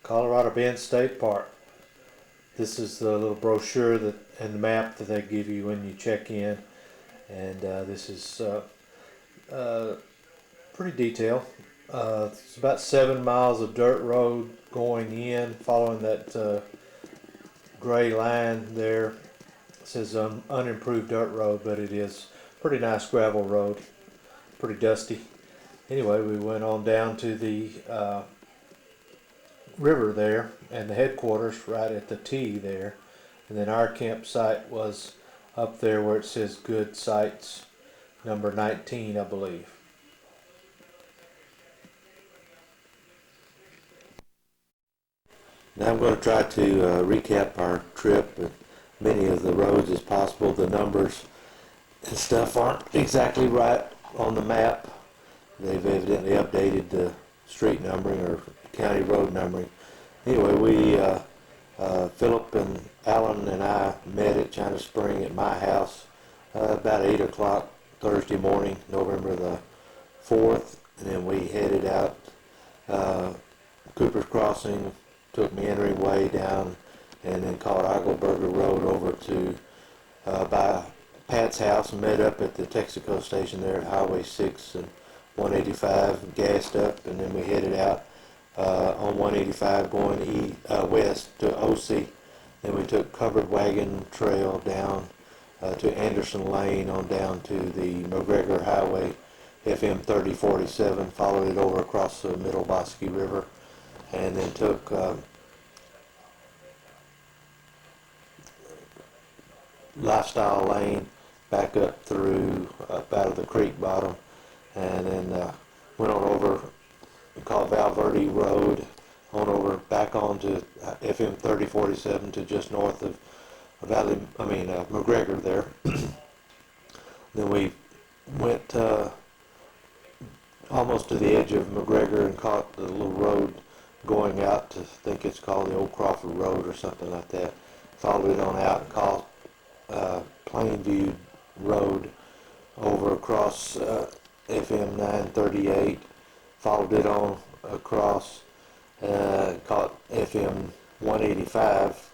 Colorado Bend State Park. This is the little brochure that and the map that they give you when you check in, and this is uh, pretty detailed. It's about 7 miles of dirt road going in, following that gray line there. It says unimproved dirt road, but it is pretty nice gravel road, pretty dusty. Anyway, we went on down to the river there and the headquarters right at the T there, and then our campsite was up there where it says good sites number 19, I believe. Now I'm going to try to recap our trip and many of the roads as possible. The numbers and stuff aren't exactly right on the map. They've evidently updated the street numbering or county road numbering. Anyway, Philip and Alan and I met at China Spring at my house about 8 o'clock Thursday morning, November the 4th, and then we headed out Cooper's Crossing, took Meandering Way down, and then caught Eagleburger Road over to by Pat's house and met up at the Texaco station there at Highway 6 and 185, gassed up, and then we headed out on 185 going west to OC. Then we took Covered Wagon Trail down to Anderson Lane on down to the McGregor Highway, FM 3047, followed it over across the Middle Bosque River, and then took Lifestyle Lane back up through up out of the creek bottom, and then went on over, called Valverde Road, on over back onto FM 3047 to just north of McGregor there. Then we went almost to the edge of McGregor and caught the little road going out to, I think it's called the Old Crawford Road or something like that. Followed it on out and caught Plainview Road over across FM 938. Followed it on across, caught FM 185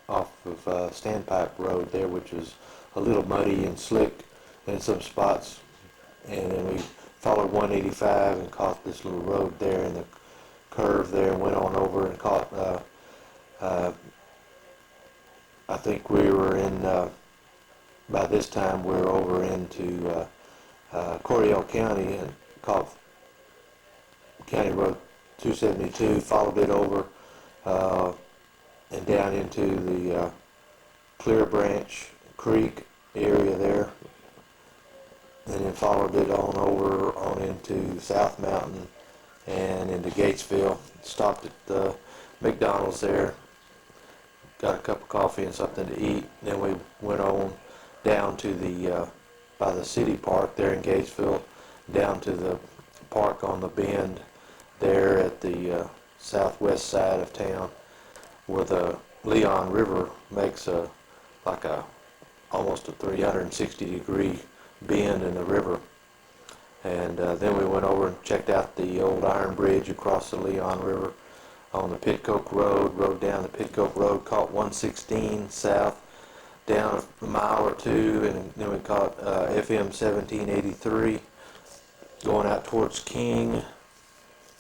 off of Standpipe Road there, which was a little muddy and slick in some spots. And then we followed 185 and caught this little road there in the curve there, and went on over and caught, I think we were in, by this time we were over into Coryell County and caught County Road 272, followed it over and down into the Clear Branch Creek area there, and then followed it on over on into South Mountain and into Gatesville. Stopped at the McDonald's there, got a cup of coffee and something to eat. Then we went on down to the by the city park there in Gatesville, down to the park on the bend there at the southwest side of town, where the Leon River makes almost a 360-degree bend in the river. And then we went over and checked out the old iron bridge across the Leon River on the Pitcoke Road, rode down the Pitcoke Road, caught 116 south, down a mile or two, and then we caught FM 1783 going out towards King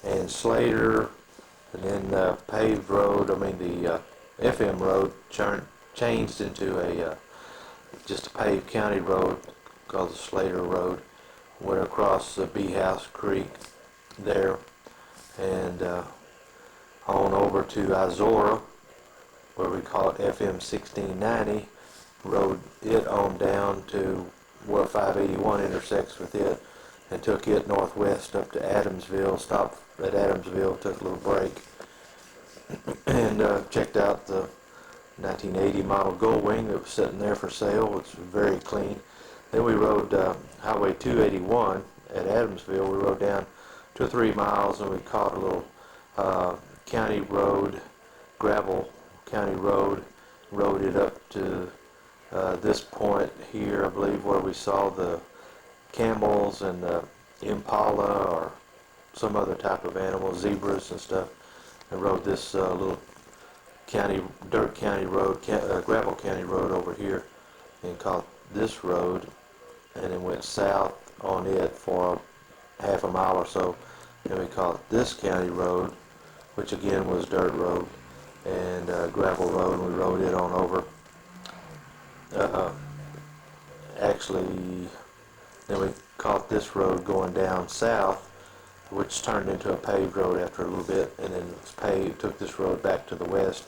and Slater, and then the paved road, the FM road changed into just a paved county road called the Slater Road. Went across the Bee House Creek there, and on over to Izora, where we caught FM 1690, rode it on down to where 581 intersects with it, and took it northwest up to Adamsville, stopped at Adamsville, took a little break, and checked out the 1980 model Goldwing that was sitting there for sale. It's very clean. Then we rode Highway 281 at Adamsville. We rode down 2 or 3 miles, and we caught a little county road, gravel county road, rode it up to this point here, I believe, where we saw the camels and the impala or some other type of animal, zebras and stuff. and rode this little dirt county road, gravel county road over here, and caught this road, and then went south on it for half a mile or so, and we caught this county road, which again was dirt road and gravel road, and we rode it on over. Uh, Actually, then we caught this road going down south, which turned into a paved road after a little bit, and then it was paved, took this road back to the west,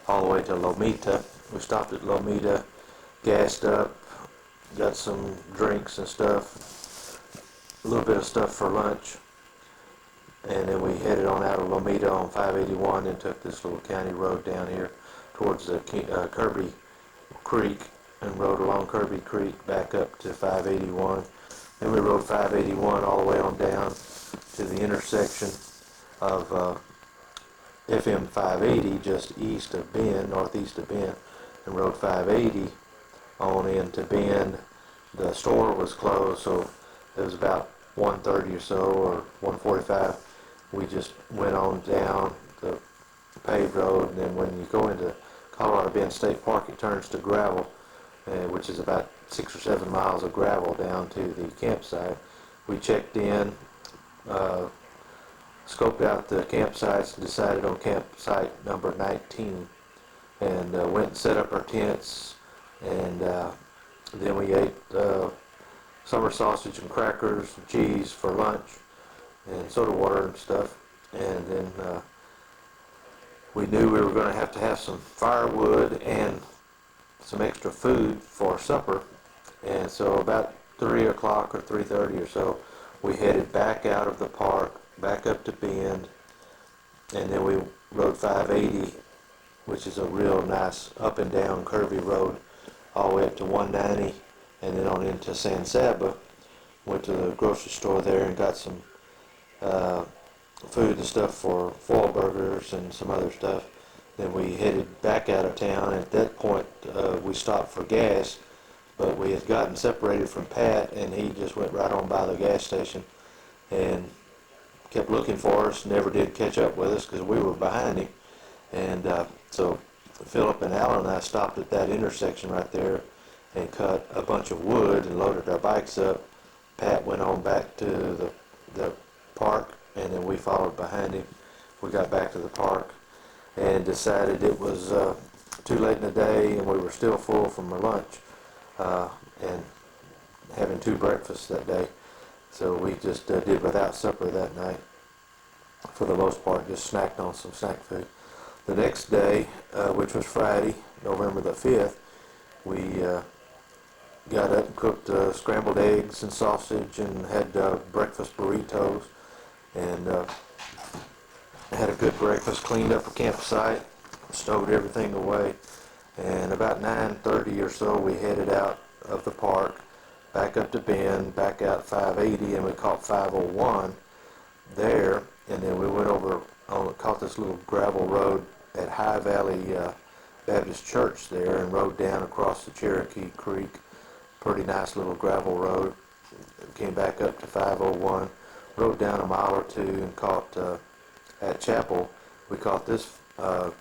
all the way to Lomita. We stopped at Lomita, gassed up, got some drinks and stuff, a little bit of stuff for lunch, and then we headed on out of Lomita on 581 and took this little county road down here towards the Kirby Creek, and rode along Kirby Creek back up to 581. Then we rode 581 all the way on down to the intersection of FM 580 just east of Bend, northeast of Bend, and rode 580 on into Bend. The store was closed, so it was about 1:30 or so, or 1:45. We just went on down the paved road, and then when you go into Colorado Bend State Park, it turns to gravel, which is about 6 or 7 miles of gravel down to the campsite. We checked in, scoped out the campsites, and decided on campsite number 19, and went and set up our tents, and then we ate summer sausage and crackers and cheese for lunch, and soda water and stuff, and then we knew we were going to have some firewood and some extra food for supper, and so about 3 o'clock or 3:30 or so, we headed back out of the park, back up to Bend, and then we rode 580, which is a real nice up and down curvy road, all the way up to 190, and then on into San Saba. Went to the grocery store there and got some food and stuff for foil burgers and some other stuff. Then we headed back out of town. At that point, we stopped for gas, but we had gotten separated from Pat, and he just went right on by the gas station and kept looking for us. Never did catch up with us because we were behind him. And so Philip and Alan and I stopped at that intersection right there and cut a bunch of wood and loaded our bikes up. Pat went on back to the park, and then we followed behind him. We got back to the park and decided it was too late in the day, and we were still full from our lunch and having 2 breakfasts that day. So we just did without supper that night. For the most part, just snacked on some snack food. The next day, which was Friday, November the 5th, we got up and cooked scrambled eggs and sausage and had breakfast burritos, and had a good breakfast, cleaned up the campsite, stowed everything away, and about 9:30 or so we headed out of the park, back up to Bend, back out 580, and we caught 501 there, and then we went over caught this little gravel road at High Valley Baptist Church there, and rode down across the Cherokee Creek. Pretty nice little gravel road. Came back up to 501, rode down a mile or two, and caught at Chapel. We caught this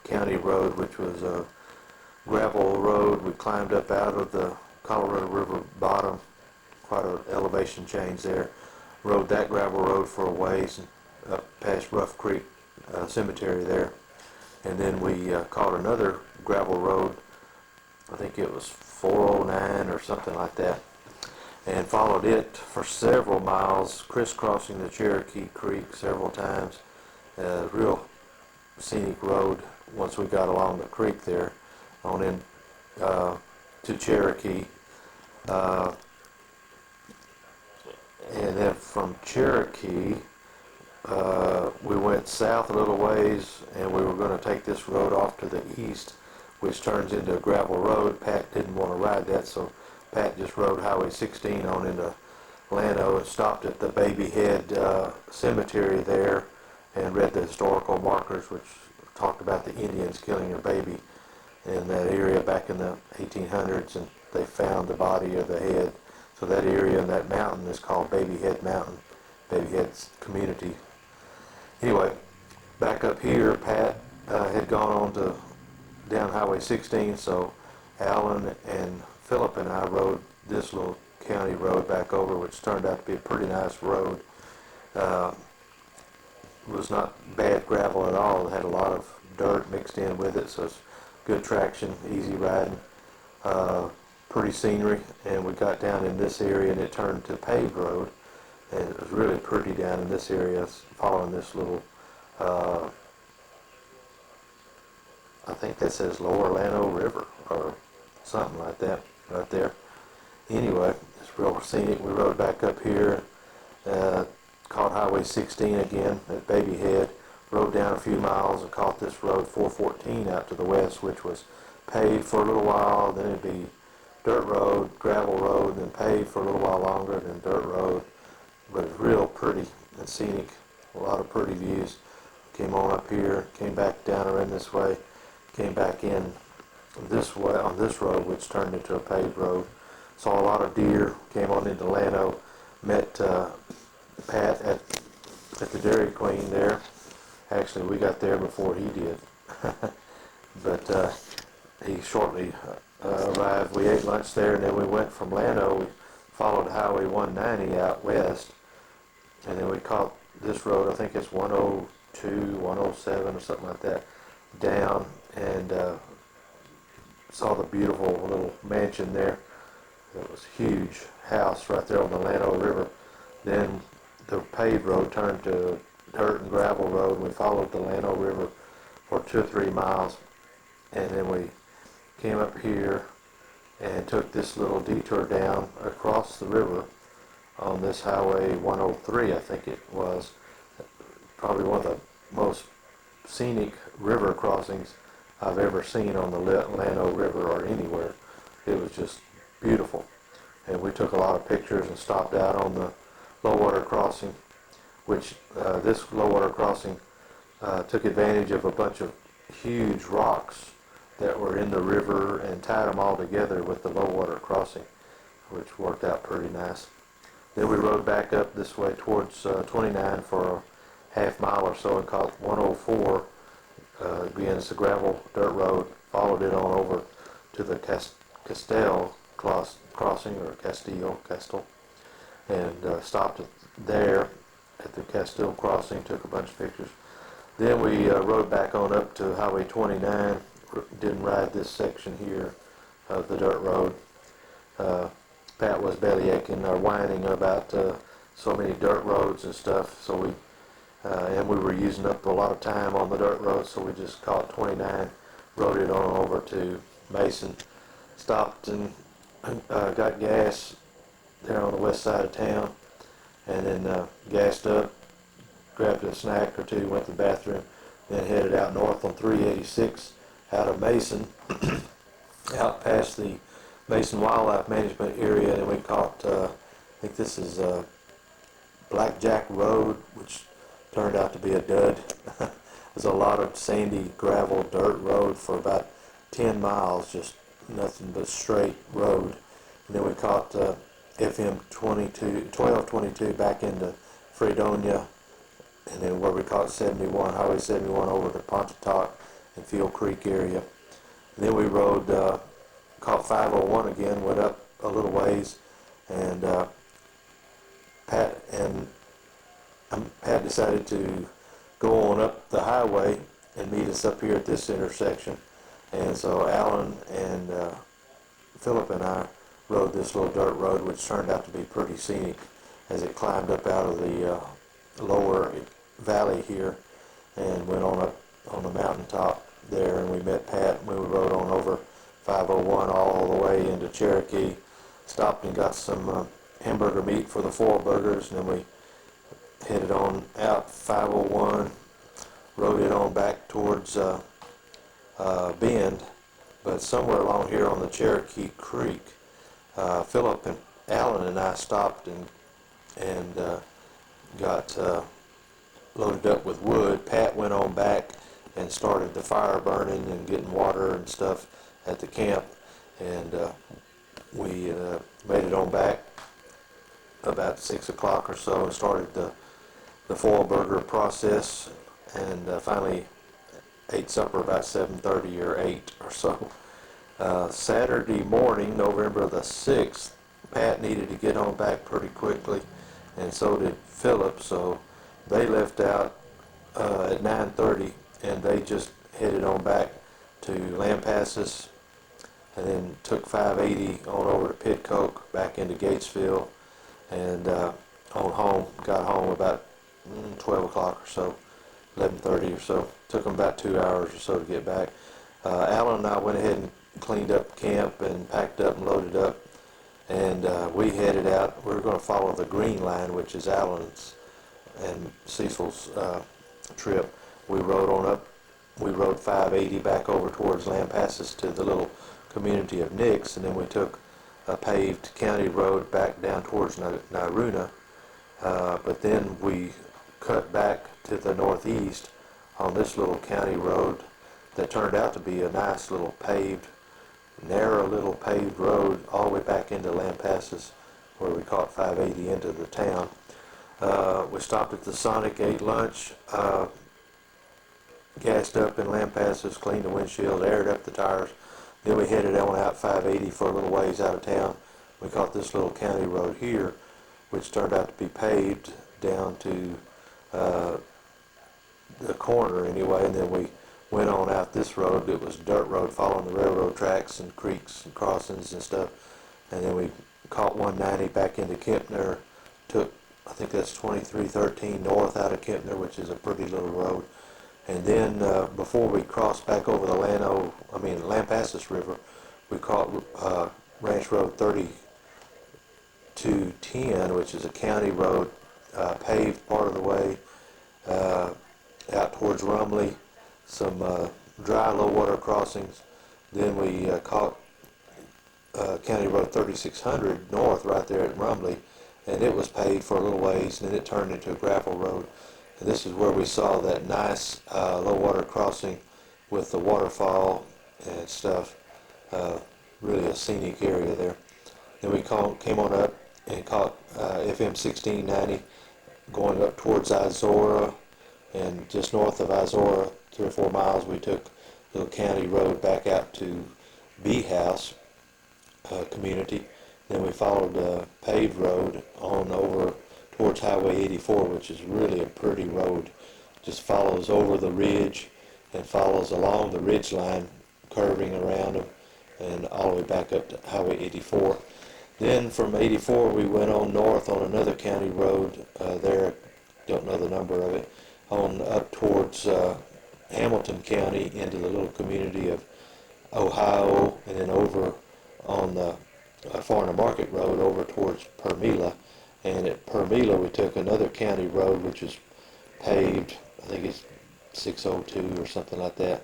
county road, which was a gravel road. We climbed up out of the Colorado River bottom, quite an elevation change there. Rode that gravel road for a ways, and up past Rough Creek Cemetery there. And then we caught another gravel road, I think it was 409 or something like that, and followed it for several miles, crisscrossing the Cherokee Creek several times. Real scenic road once we got along the creek there, on in to Cherokee. And then from Cherokee, we went south a little ways, and we were going to take this road off to the east, which turns into a gravel road. Pat didn't want to ride that, so Pat just rode Highway 16 on into Llano and stopped at the Baby Head Cemetery there and read the historical markers, which talked about the Indians killing a baby in that area back in the 1800s, and they found the body of the head. So that area and that mountain is called Baby Head Mountain, Baby Head's community. Anyway, back up here, Pat had gone on to down Highway 16, so Alan and Philip and I rode this little county road back over, which turned out to be a pretty nice road. Uh, was not bad gravel at all. It had a lot of dirt mixed in with it, so it's good traction, easy riding, pretty scenery. And we got down in this area and it turned to paved road, and it was really pretty down in this area, following this little I think that says Lower Llano River or something like that right there. Anyway, it's real scenic. We rode back up here, caught Highway 16 again at Baby Head, rode down a few miles and caught this road 414 out to the west, which was paved for a little while, then it'd be dirt road, gravel road, then paved for a little while longer, then dirt road. But it's real pretty and scenic, a lot of pretty views. Came on up here, came back down around this way, came back in this way on this road, which turned into a paved road. Saw a lot of deer, came on into Llano, met Pat at the Dairy Queen there. Actually, we got there before he did, but he shortly arrived. We ate lunch there, and then we went from Llano. We followed Highway 190 out west, and then we caught this road. I think it's 102, 107 or something like that, down, and saw the beautiful little mansion there. It was a huge house right there on the Llano River. Then the paved road turned to dirt and gravel road. We followed the Llano River for 2 or 3 miles, and then we came up here and took this little detour down across the river on this Highway 103, I think it was. Probably one of the most scenic river crossings I've ever seen on the Llano River or anywhere. It was just beautiful. And we took a lot of pictures and stopped out on the low water crossing, which this low water crossing took advantage of a bunch of huge rocks that were in the river and tied them all together with the low water crossing, which worked out pretty nice. Then we rode back up this way towards 29 for a half mile or so and caught 104. Again, it's a gravel dirt road. Followed it on over to the Castell crossing, or Castile, and stopped there at the Castile crossing, took a bunch of pictures. Then we rode back on up to Highway 29, didn't ride this section here of the dirt road. Pat was belly aching or whining about so many dirt roads and stuff, so and we were using up a lot of time on the dirt road, so we just caught 29, rode it on over to Mason, stopped and got gas there on the west side of town, and then gassed up, grabbed a snack or two, went to the bathroom, then headed out north on 386 out of Mason, out past the Mason Wildlife Management area, and we caught, I think this is Blackjack Road, which turned out to be a dud. There's a lot of sandy gravel dirt road for about 10 miles, just nothing but straight road. And then we caught FM 1222 back into Fredonia, and then where we caught 71, Highway 71 over to Pontotoc and Field Creek area. And then we rode, caught 501 again, went up a little ways, and Pat decided to go on up the highway and meet us up here at this intersection. And so Alan and Philip and I rode this little dirt road, which turned out to be pretty scenic as it climbed up out of the lower valley here and went on up on the mountaintop there, and we met Pat, and we rode on over 501 all the way into Cherokee, stopped and got some hamburger meat for the 4 burgers, and then we headed on out 501, rode it on back towards Bend, but somewhere along here on the Cherokee Creek, Philip and Alan and I stopped and got loaded up with wood. Pat went on back and started the fire burning and getting water and stuff at the camp, and we made it on back about 6 o'clock or so and started the foil burger process. and finally ate supper about 7:30 or 8 or so. Saturday morning, November the 6th, Pat needed to get on back pretty quickly, and so did Philip, so they left out at 9:30, and they just headed on back to Lampasas, and then took 580 on over to Pitcoke, back into Gatesville, and on home. Got home about 12 o'clock or so, 11:30 or so. Took them about 2 hours or so to get back. Alan and I went ahead and cleaned up camp and packed up and loaded up, and we headed out. We were going to follow the Green Line, which is Alan's and Cecil's trip. We rode on up. We rode 580 back over towards Lampasas to the little community of Nix, and then we took a paved county road back down towards Nairuna, but then we cut back to the northeast on this little county road that turned out to be a nice little paved, narrow little paved road all the way back into Lampasas, where we caught 580 into the town. We stopped at the Sonic, ate lunch, gassed up in Lampasas, cleaned the windshield, aired up the tires. Then we headed on out 580 for a little ways out of town. We caught this little county road here, which turned out to be paved down to the corner anyway, and then we went on out this road. It was a dirt road following the railroad tracks and creeks and crossings and stuff, and then we caught 190 back into Kempner, took, I think that's 2313 north out of Kempner, which is a pretty little road. And then before we crossed back over the Lampasas River, we caught Ranch Road 3210, which is a county road, paved part of the way out towards Rumley, some dry low water crossings. Then we caught County Road 3600 north right there at Rumley, and it was paved for a little ways, and then it turned into a gravel road. And this is where we saw that nice low water crossing with the waterfall and stuff. Really a scenic area there. Then we came on up and caught FM 1690 going up towards Izora, and just north of Izora, 3 or 4 miles, we took a little county road back out to Bee House community. Then we followed a paved road on over towards Highway 84, which is really a pretty road. Just follows over the ridge and follows along the ridge line, curving around them, and all the way back up to Highway 84. Then from 84 we went on north on another county road there, don't know the number of it, on up towards Hamilton County into the little community of Ohio, and then over on the Farnham Market Road over towards Permila. And at Permila we took another county road which is paved, I think it's 602 or something like that,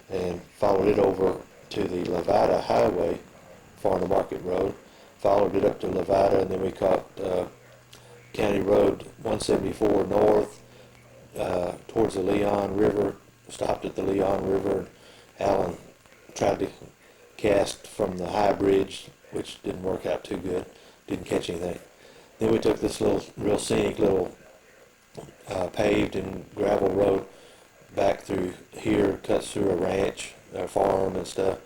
and followed it over to the Levada Highway, Farnham Market Road, followed it up to Levada, and then we caught County Road 174 north towards the Leon River, stopped at the Leon River, and Alan tried to cast from the high bridge, which didn't work out too good, didn't catch anything. Then we took this little, real scenic little paved and gravel road back through here, cuts through a ranch, a farm and stuff,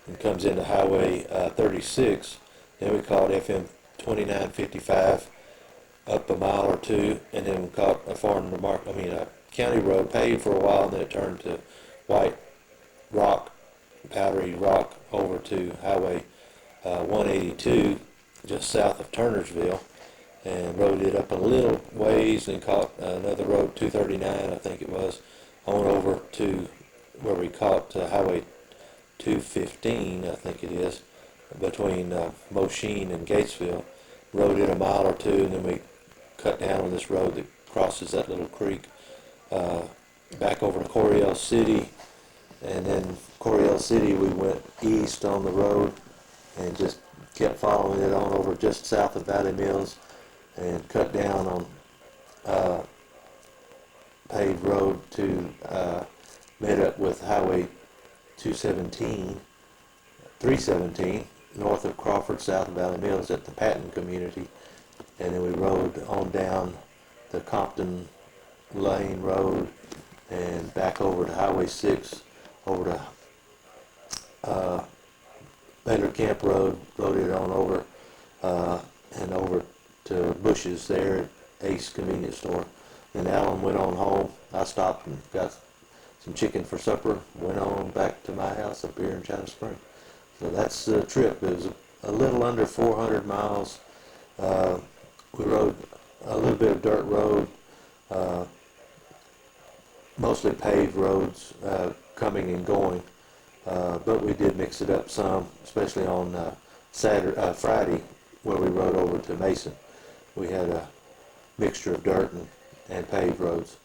and comes into Highway 36. Then we caught FM 2955 up a mile or two, and then we caught a county road paved for a while, and then it turned to white rock, powdery rock, over to Highway 182 just south of Turnersville, and rode it up a little ways and caught another road, 239 I think it was, on over to where we caught Highway 215 I think it is, between Mosheen and Gatesville. Rode it a mile or two, and then we cut down on this road that crosses that little creek back over to Coryell City, and then Coryell City we went east on the road and just kept following it on over just south of Valley Mills, and cut down on paved road to meet up with Highway 317 north of Crawford, south of Valley Mills at the Patton community, and then we rode on down the Compton Lane Road and back over to Highway 6, over to Baylor Camp Road, rode it on over, and over to Bush's there at Ace Convenience Store. Then Alan went on home. I stopped and got some chicken for supper, went on back to my house up here in China Spring. So that's the trip. It was a little under 400 miles. We rode a little bit of dirt road, mostly paved roads, coming and going. But we did mix it up some, especially on Friday, where we rode over to Mason. We had a mixture of dirt and paved roads.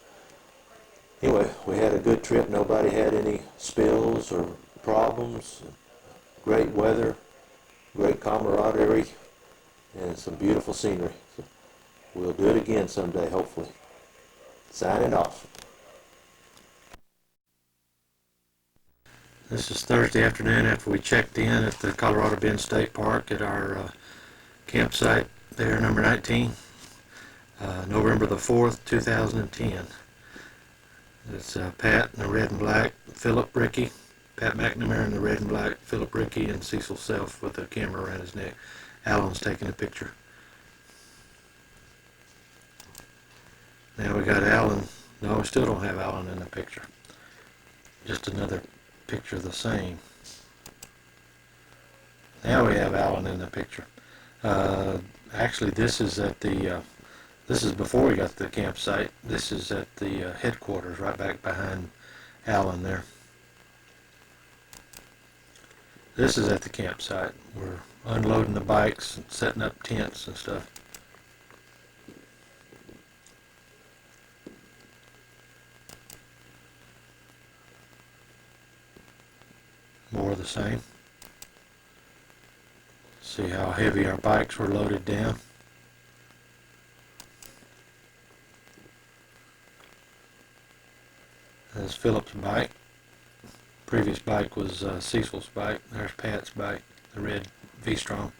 Anyway, we had a good trip. Nobody had any spills or problems. Great weather, great camaraderie, and some beautiful scenery. So we'll do it again someday, hopefully. Signing off. This is Thursday afternoon after we checked in at the Colorado Bend State Park at our campsite there, number 19, November the 4th, 2010. It's Pat in the red and black, Philip Ricky, Pat McNamara in the red and black, Philip Ricky, and Cecil Self with a camera around his neck. Alan's taking a picture. Now we got Alan. No, we still don't have Alan in the picture. Just another picture the same. Now we have Alan in the picture. Actually, this is at the this is before we got to the campsite. This is at the headquarters, right back behind Alan there. This is at the campsite. We're unloading the bikes and setting up tents and stuff. More of the same. See how heavy our bikes were loaded down. That's Philip's bike. Previous bike was Cecil's bike. There's Pat's bike, the red V-Strom.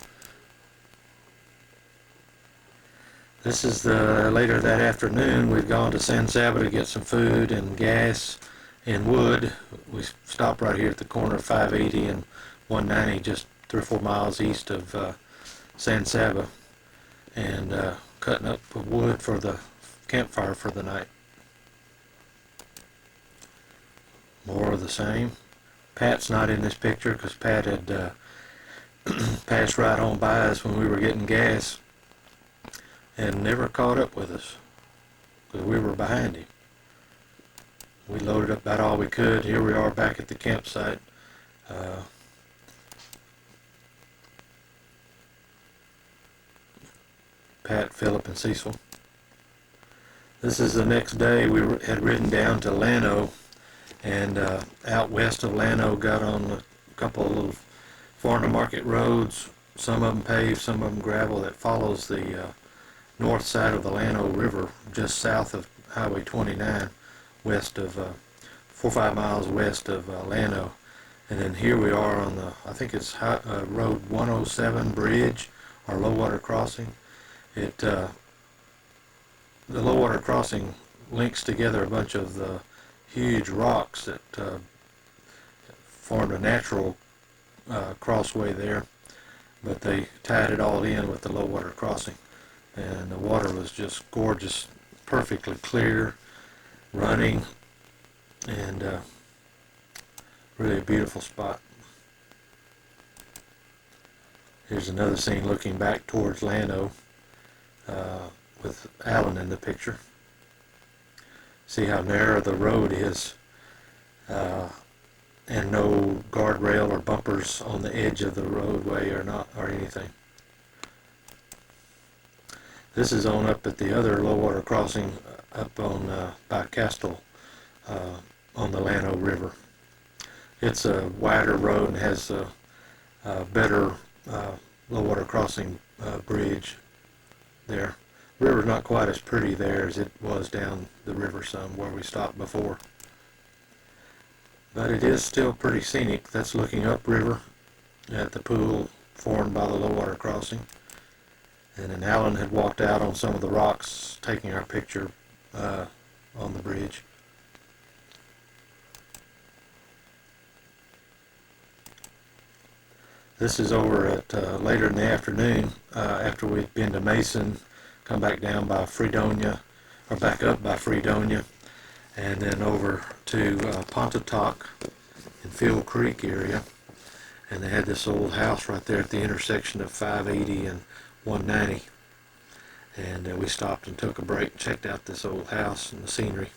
This is later that afternoon. We've gone to San Saba to get some food and gas and wood. We stopped right here at the corner of 580 and 190, just 3 or 4 miles east of San Saba, and cutting up wood for the campfire for the night. More of the same. Pat's not in this picture because Pat had passed right on by us when we were getting gas and never caught up with us because we were behind him. We loaded up about all we could. Here we are back at the campsite. Pat, Philip, and Cecil. This is the next day. We had ridden down to Llano, and out west of Llano got on a couple of little farm to market roads, some of them paved, some of them gravel, that follows the north side of the Llano River, just south of Highway 29, west of 4 or 5 miles west of Llano. And then here we are on the, I think it's Road 107 bridge, or low water crossing. The low water crossing links together a bunch of the huge rocks that formed a natural crossway there, but they tied it all in with the low water crossing, and the water was just gorgeous, perfectly clear, running, and really a beautiful spot. Here's another scene looking back towards Llano, with Alan in the picture. See how narrow the road is, and no guardrail or bumpers on the edge of the roadway or anything. This is on up at the other low water crossing up on by Castle on the Llano River. It's a wider road and has a better low water crossing bridge there. The river's not quite as pretty there as it was down the river some where we stopped before, but it is still pretty scenic. That's looking upriver at the pool formed by the low water crossing, and then Alan had walked out on some of the rocks taking our picture on the bridge. This is over at later in the afternoon after we'd been to Mason, come back down by Fredonia, or back up by Fredonia, and then over to Pontotoc in Field Creek area. And they had this old house right there at the intersection of 580 and 190. And we stopped and took a break and checked out this old house and the scenery.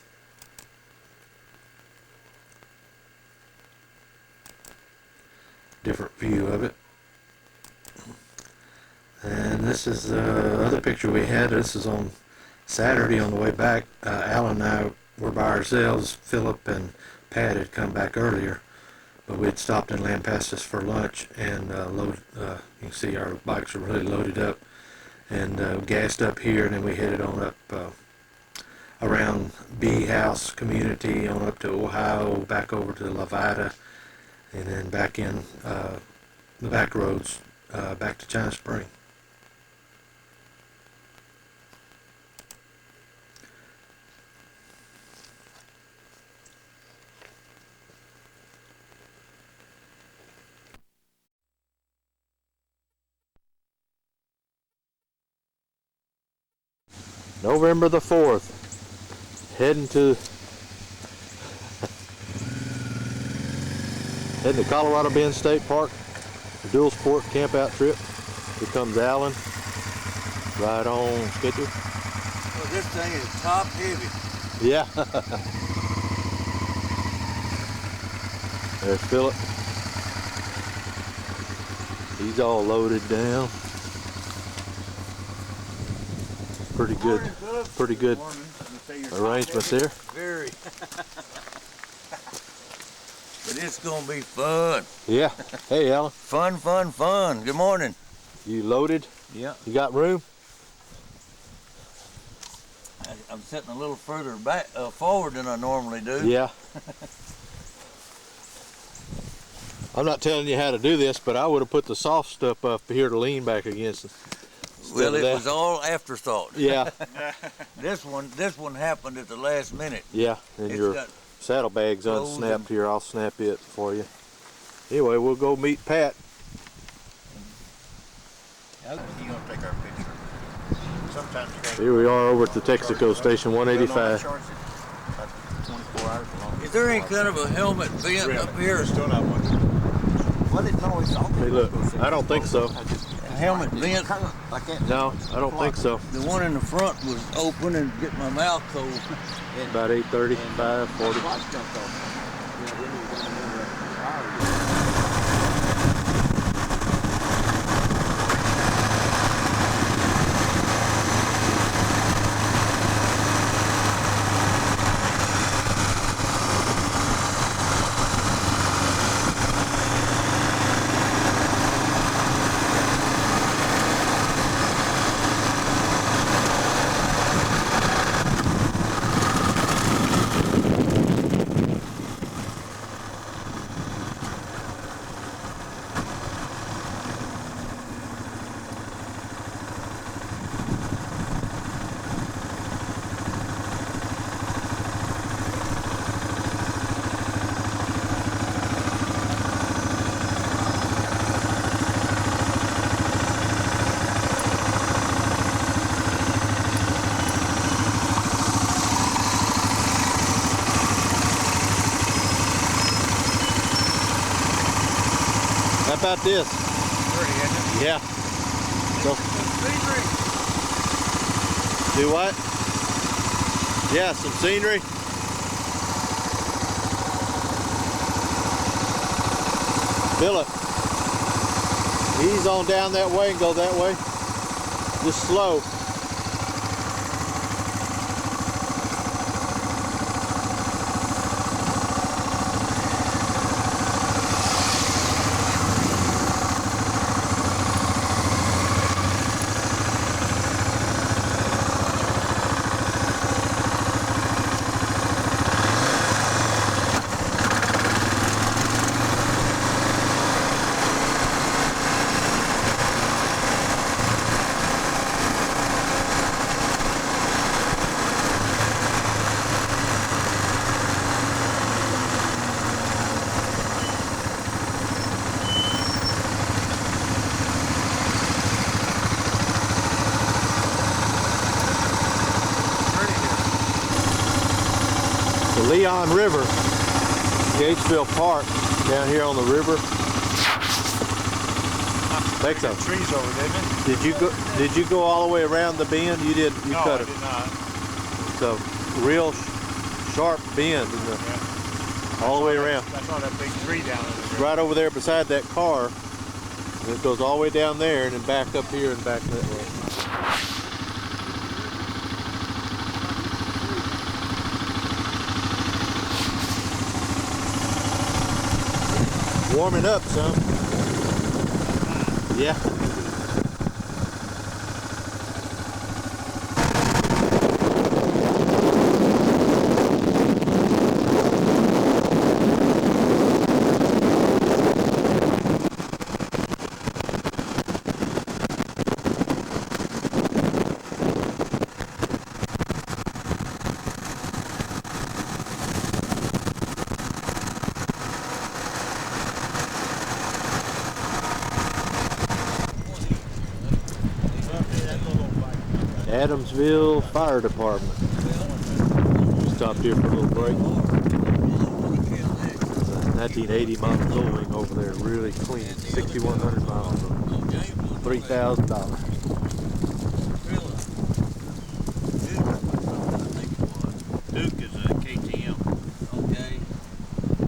Different view of it. And this is the other picture we had. This is on Saturday on the way back. Alan and I were by ourselves. Philip and Pat had come back earlier, but we had stopped in Lampasas for lunch and you can see our bikes are really loaded up, and gassed up here, and then we headed on up around Bee House community on up to Ohio, back over to Levada, and then back in the back roads back to China Spring. November the 4th, heading to Colorado Bend State Park, the dual sport camp out trip. Here comes Alan, right on schedule. Well, this thing is top heavy. Yeah. There's Philip. He's all loaded down. Pretty good arrangements there. Very. But it's gonna be fun. Yeah. Hey, Alan. Fun, fun, fun. Good morning. You loaded? Yeah. You got room? I'm sitting a little further back, forward than I normally do. Yeah. I'm not telling you how to do this, but I would have put the soft stuff up here to lean back against. Well, it was all afterthought. Yeah. This one happened at the last minute. Yeah, and It's your got saddlebag's clothes unsnapped here. I'll snap it for you. Anyway, we'll go meet Pat. You gonna take our picture? Sometimes you gotta Here we are over at the Texaco Station 185. 24 hours long. Is there any kind of a helmet vent up here? Still not one. Well, it's always on. Hey, look, I don't think so. A helmet vent? Like that. No, I don't think so. The one in the front was open and get my mouth cold. About 8:30, 5:40. How about this? Pretty, isn't it? Yeah. So, do what? Yeah, some scenery. Philip, ease on down that way and go that way. Just slow. the Leon River, Gatesville Park, down here on the river. Makes a Trees over, didn't it? Did you go all the way around the bend? You did. You No, cut I it. did not. It's a real sharp bend in the, all the way around. I saw that big tree down It's there. right over there beside that car. And it goes all the way down there and then back up here and back that way. Warming up some. Yeah. Adamsville Fire Department. Stopped here for a little break. 1980 model Bullwing over there, really clean. 6,100 miles. $3,000. Duke is a KTM. Okay.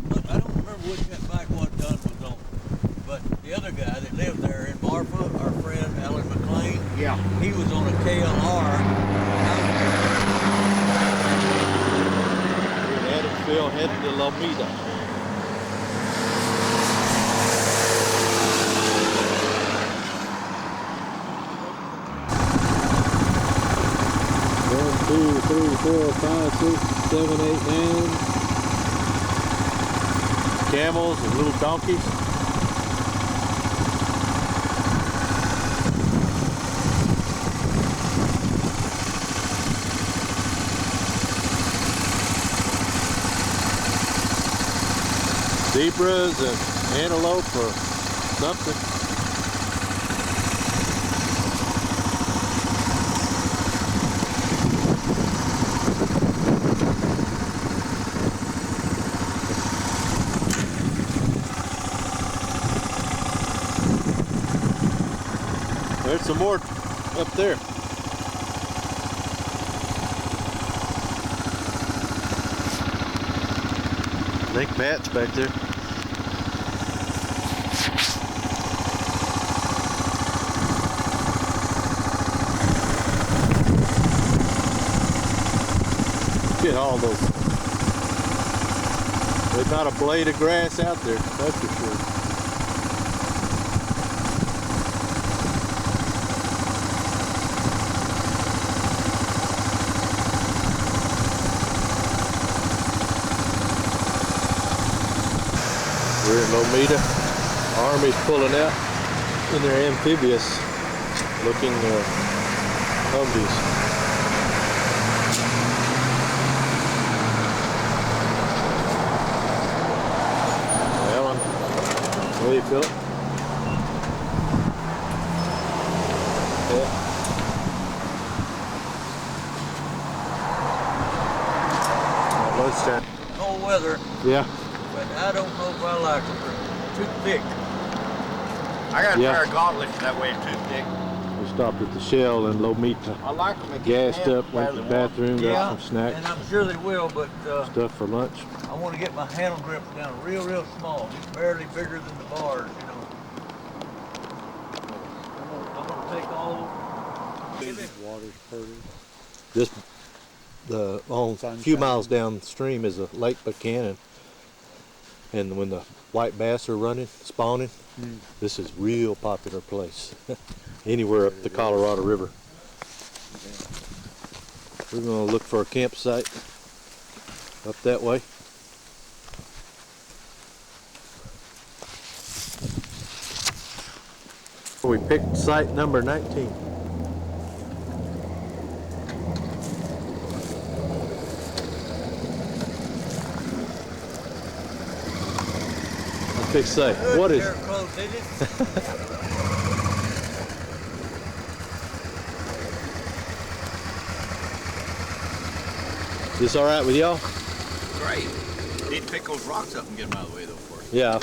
But I don't remember which that bike what gun was on. But the other guy that lived there in Marfa, our friend Alan McLean, Yeah. he was on a KLR. Adamsville heading to Lomita. One, two, three, four, five, six, seven, 8, 9. Camels and little donkeys. Zebras and antelope or something. There's some more up there. I think Pat's back there. Get all those. There's not a blade of grass out there, that's for sure. We're in Lomita. Army's pulling out in their amphibious looking Humvees. Alan, what do you feel? Yeah. Lunchtime. Cold weather, Yeah. but I don't know if I like them. They're too thick. I got a Yeah. pair of gauntlets that way too thick. We stopped at the Shell in Lomita. I like them. Gassed up, went to the bathroom, got some snacks, and I'm sure they will, but stuff for lunch. I want to get my handle grip down real small, just barely bigger than the bars, you know. I'm gonna take all. Water's purdy. This, a few miles downstream is a Lake Buchanan, and when the white bass are running, spawning, this is real popular place. Anywhere up the Colorado River. We're gonna look for a campsite up that way. We picked site number 19. Let's pick site. What is? Close, did it? This all right with y'all? Great. Need to pick those rocks up and get them out of the way though first. Yeah,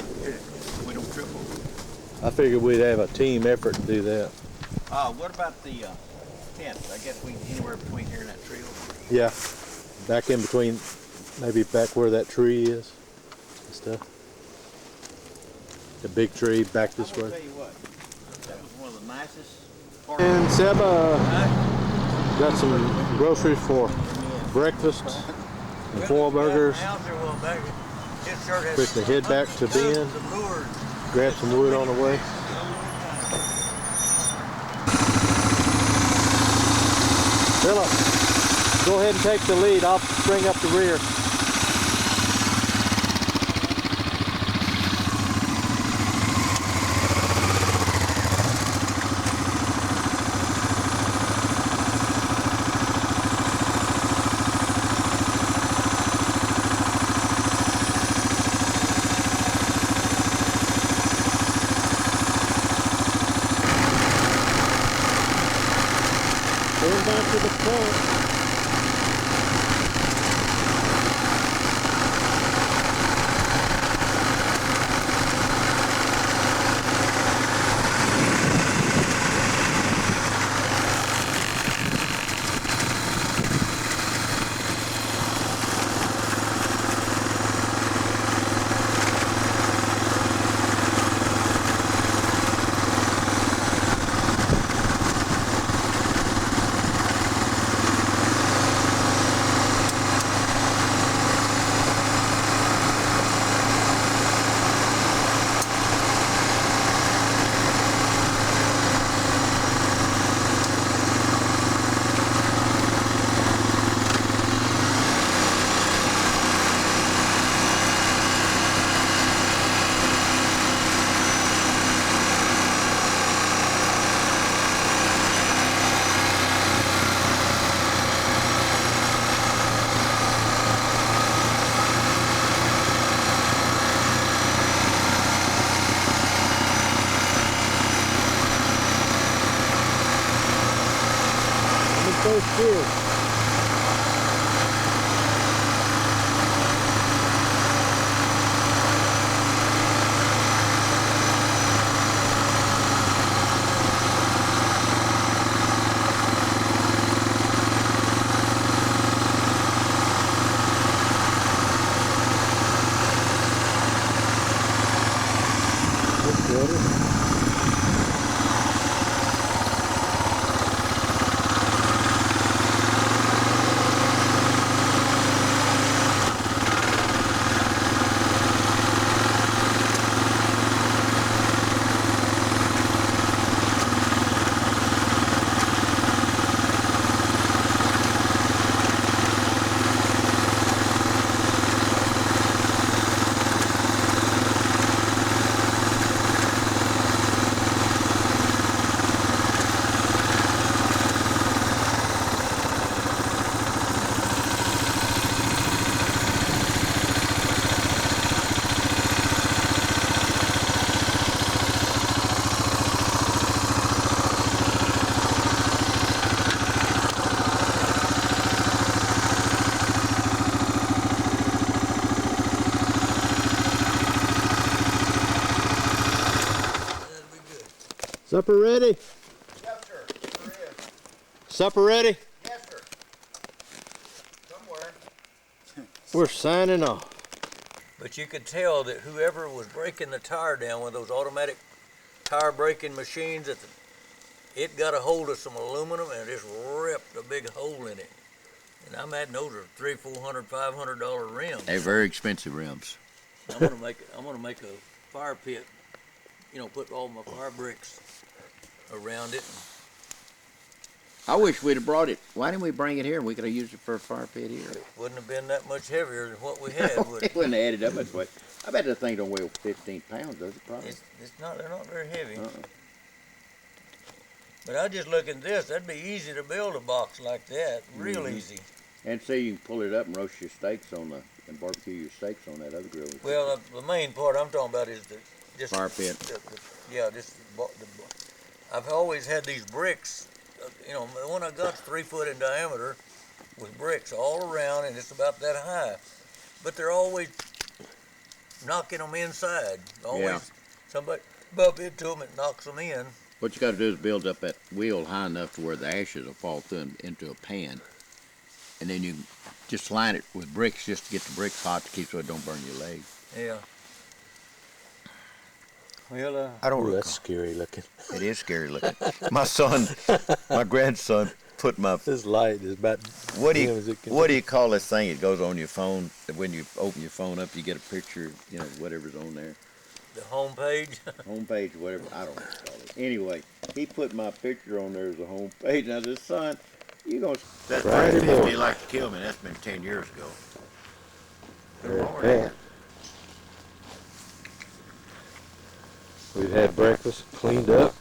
We don't trip over. I figured we'd have a team effort to do that. What about the tents? I guess we anywhere between here and that tree over Yeah, back in between, maybe back where that tree is and stuff. The big tree back there. this I'm gonna way. tell you what, that was one of the nicest parts. And Seba got some groceries for breakfast and 4 burgers. Fixing to head back to Bend, grab some wood on the way. Philip, go ahead and take the lead. I'll bring up the rear. Going back to the front. Both cheers. Supper ready? Yes, sir. Sure is. Supper ready? Yes, sir. Somewhere. We're signing off. But you could tell that whoever was breaking the tire down with those automatic tire braking machines, it got a hold of some aluminum and just ripped a big hole in it. And I'm adding those are $300, $400, $500 rims. They're very expensive rims. I'm gonna make a fire pit. You know, put all my fire bricks around it. I wish we'd have brought it. Why didn't we bring it here? We could have used it for a fire pit here. It wouldn't have been that much heavier than what we had, would It it? wouldn't have added up much weight. I bet the thing don't weigh 15 pounds, does it? Probably. It's not. They're not very heavy. Uh-uh. But I just look at this. That'd be easy to build a box like that. Real Mhm. easy. And so you can pull it up and roast your steaks on and barbecue your steaks on that other grill. Well, the main part I'm talking about is just Fire pit. Yeah, I've always had these bricks. You know, the one I got's 3 foot in diameter with bricks all around, and it's about that high. but they're always knocking them inside. Always Yeah. somebody bump into them and knocks them in. What you got to do is build up that wheel high enough to where the ashes will fall through into a pan, and then you just line it with bricks just to get the bricks hot to keep so it don't burn your leg. Yeah. Well, I don't. Ooh, that's scary looking. It is scary looking. My son, my grandson, put my This light is about what do dim as it can you be. call this thing? It goes on your phone. When you open your phone up, you get a picture. You know whatever's on there. the home page. Homepage, whatever. I don't know what to call it. Anyway, he put my picture on there as a homepage. And I said, son, you gonna that Friday person morning. like to kill me? That's been 10 years ago. There's Pat. We've had breakfast, cleaned up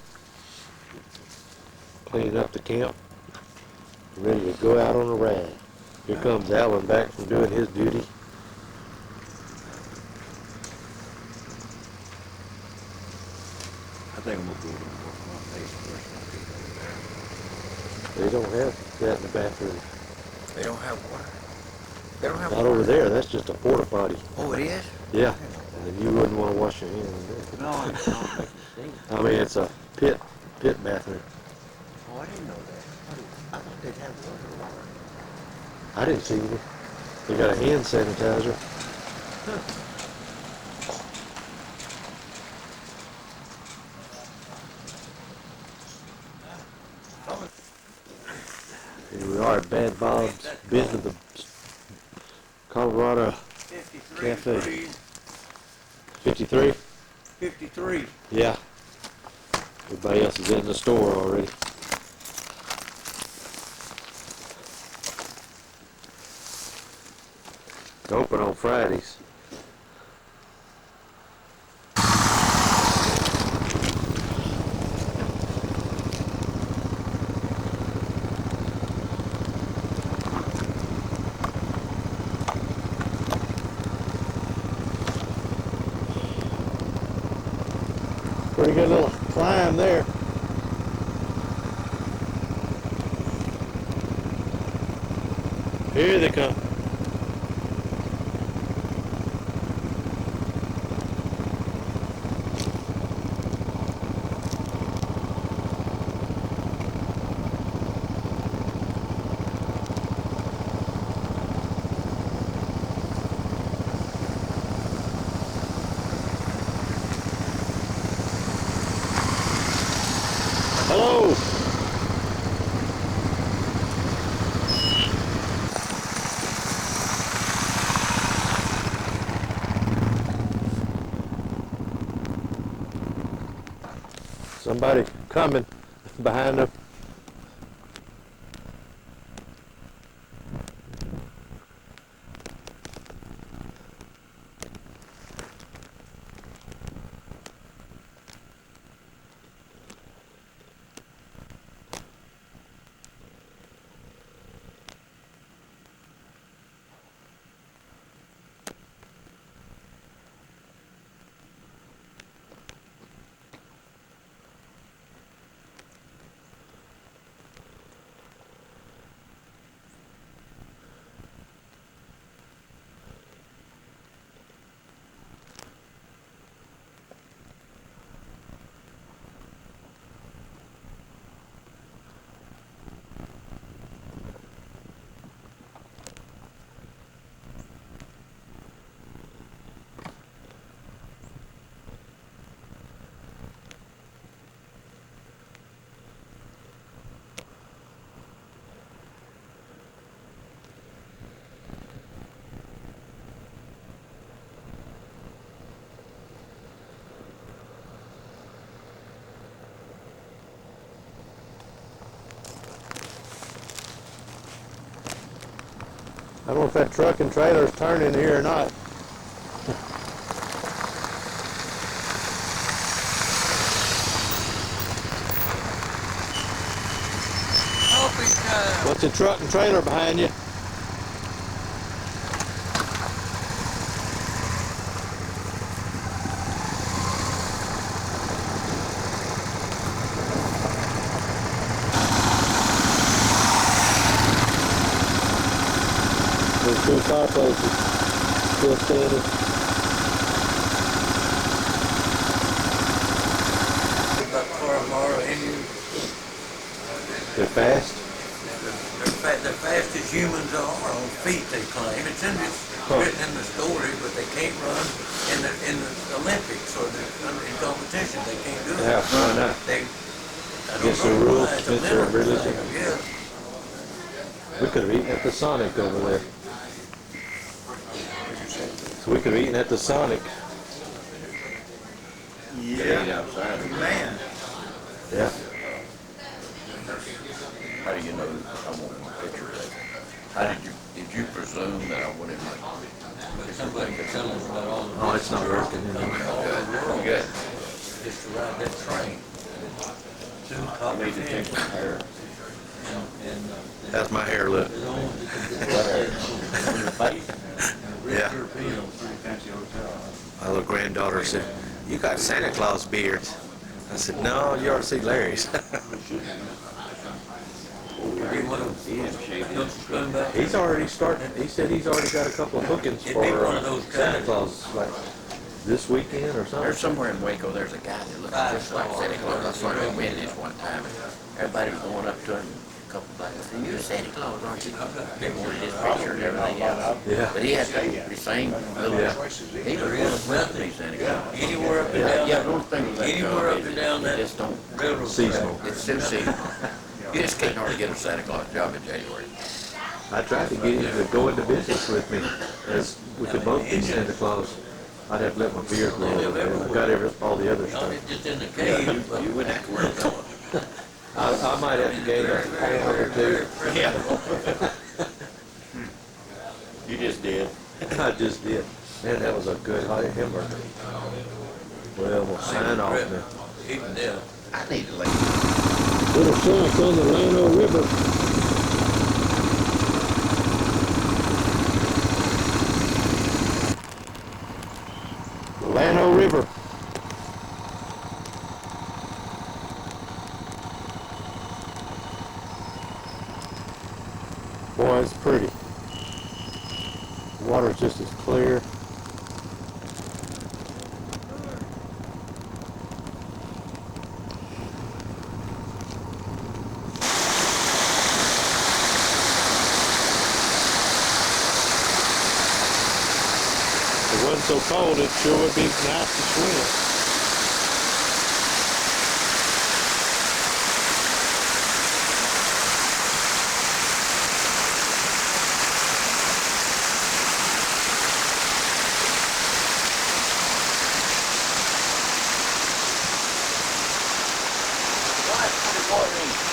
the camp, ready to go out on a ride. Here comes Alan back from doing his duty. I think I'm gonna go to work on my face They don't have that in the bathroom. They don't have water. They don't have Not over there, that's just a porta potty. Oh, it is? Yeah, and then you wouldn't want to wash your hands in there. No, it's not. I mean, it's a pit bathroom. Oh, I didn't know that. I thought they'd have water. I didn't see any. They got a hand sanitizer. Here we are at Bad Bob's, been to the Colorado 53 Cafe. degrees. 53? 53. Yeah. Everybody else is in the store already. It's open on Fridays. Pretty good little climb there. Here they come. Hello. Somebody coming behind them. I don't know if that truck and trailer's turning here or not. Helping time. What's the truck and trailer behind you? There's two fireplaces. still standing. About Carmara Indians. They're fast. They're fast as humans are on feet, they claim. It's written in the story, but they can't run in the Olympics or in competition. They can't do it. Yeah, why not? I don't Against know the rules, why. It's a against their mental religion. thing. Yeah. We could have eaten at the Sonic over there. So we could have eaten at the Sonic. Yeah. Outside. Man. Yeah. How do you know I wanted my picture taken? How did you presume that I wanted my Somebody could tell us about all the Oh, it's not working. good? Good. just to ride that train. Two I copies need to in. take my hair. How's my hair look? Yeah. My little granddaughter said, "You got Santa Claus beards." I said, "No, you ought to see Larry's." He's already starting. He said he's already got a couple of bookings It'd be for one of those Santa guys. Claus, like this weekend or There's something. somewhere in Waco, there's a guy that looks just like Santa Claus. I saw him at Wendy's one time, and everybody was going up to him. A couple of guys, "You're Santa Claus, aren't you?" They wanted his picture and everything else. Yeah. But he had the same little. He was supposed to be Santa Claus. Anywhere up and down Yeah, that, don't think of that. anywhere up and down You that just don't. railroad Seasonal. track. It's too seasonal. You just can't hardly get a Santa Claus job in January. I tried to get him to go into business with me, as we could both be Santa Claus. I'd have to let my beard grow. I got all the other Not stuff. just in the cave, but You wouldn't have to worry about it. I might have to gain a pound or two. Yeah. You just did. I just did. Man, that was a good hot hamburger. Well, we'll sign off now. even now. I need to leave. Little shack on the Llano River. Llano River. Boy, it's pretty. The water's just as clear. If it wasn't so cold, it sure would be nice to swim.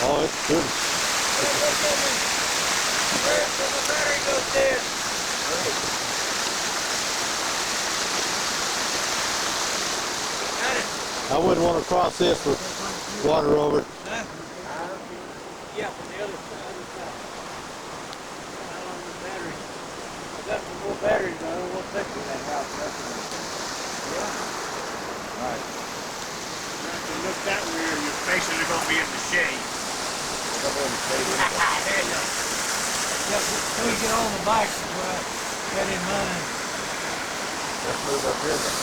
Oh, it's pretty. The battery goes dead. I wouldn't want to cross this with water over it. Yeah, from the other side. How long the battery? I got some more batteries, but I don't want to take them that house. Right. Now, if you look that rear, your faces are going to be in the shade. Yeah, when we get on the bike, that's what I had in mind. Let's move up here then.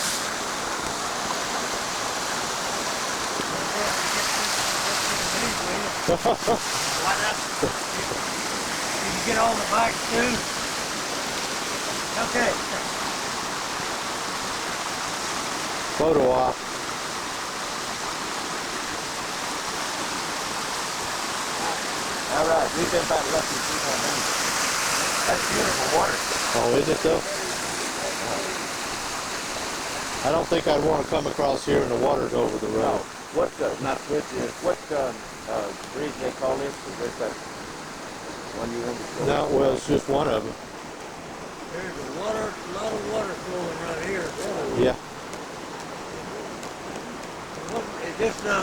Why not? Can you get on the bike too? Okay. Photo op. All right, we've been about lucky 3 more minutes. That's beautiful water. Oh, is it though? I don't think I'd want to come across here and the water's over the road. What, not switch it, what, bridge they call this? Is this that one you went to? No, well, it's just one of them. There's a lot of water flowing right here. Yeah. Is this the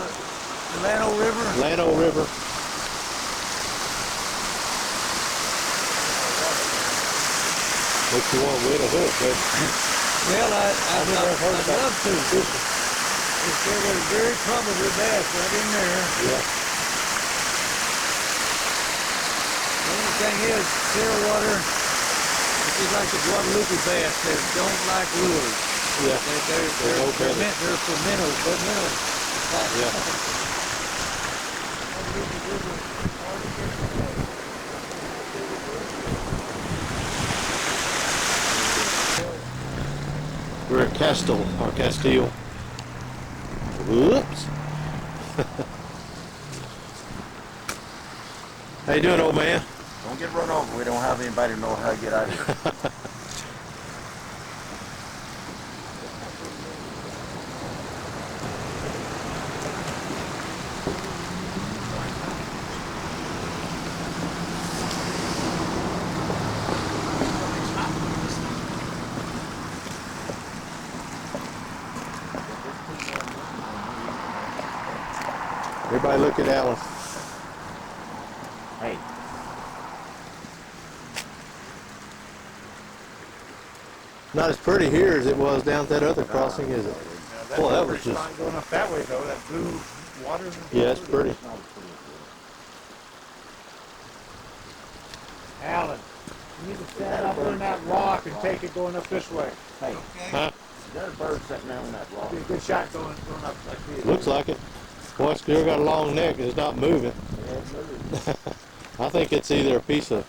Llano River? Llano River. What you want with a hook, but Well, I'd never heard about love to. There was very probably bass right in there. yeah. The only thing is, clear water, if you like the Guadalupe bass that don't like lures. Yeah. They're for minnows, but minnows. Yeah. We're at Castile. Whoops. How you doing, old man? Don't get run over. We don't have anybody to know how to get out of here. Everybody look at Alan. Hey, Not as pretty here as it was down at that other crossing, is it? Boy, that was just... Not going up that way though. That blue water. Yeah, it's pretty. Alan, you need to stand up on that rock and take it going up this way. hey, Huh? there's a bird sitting there on that rock. Be a good shot going up like this. Looks like it. Boy, it's still got a long neck and it's not moving. Yeah, it's moving. I think it's either a piece of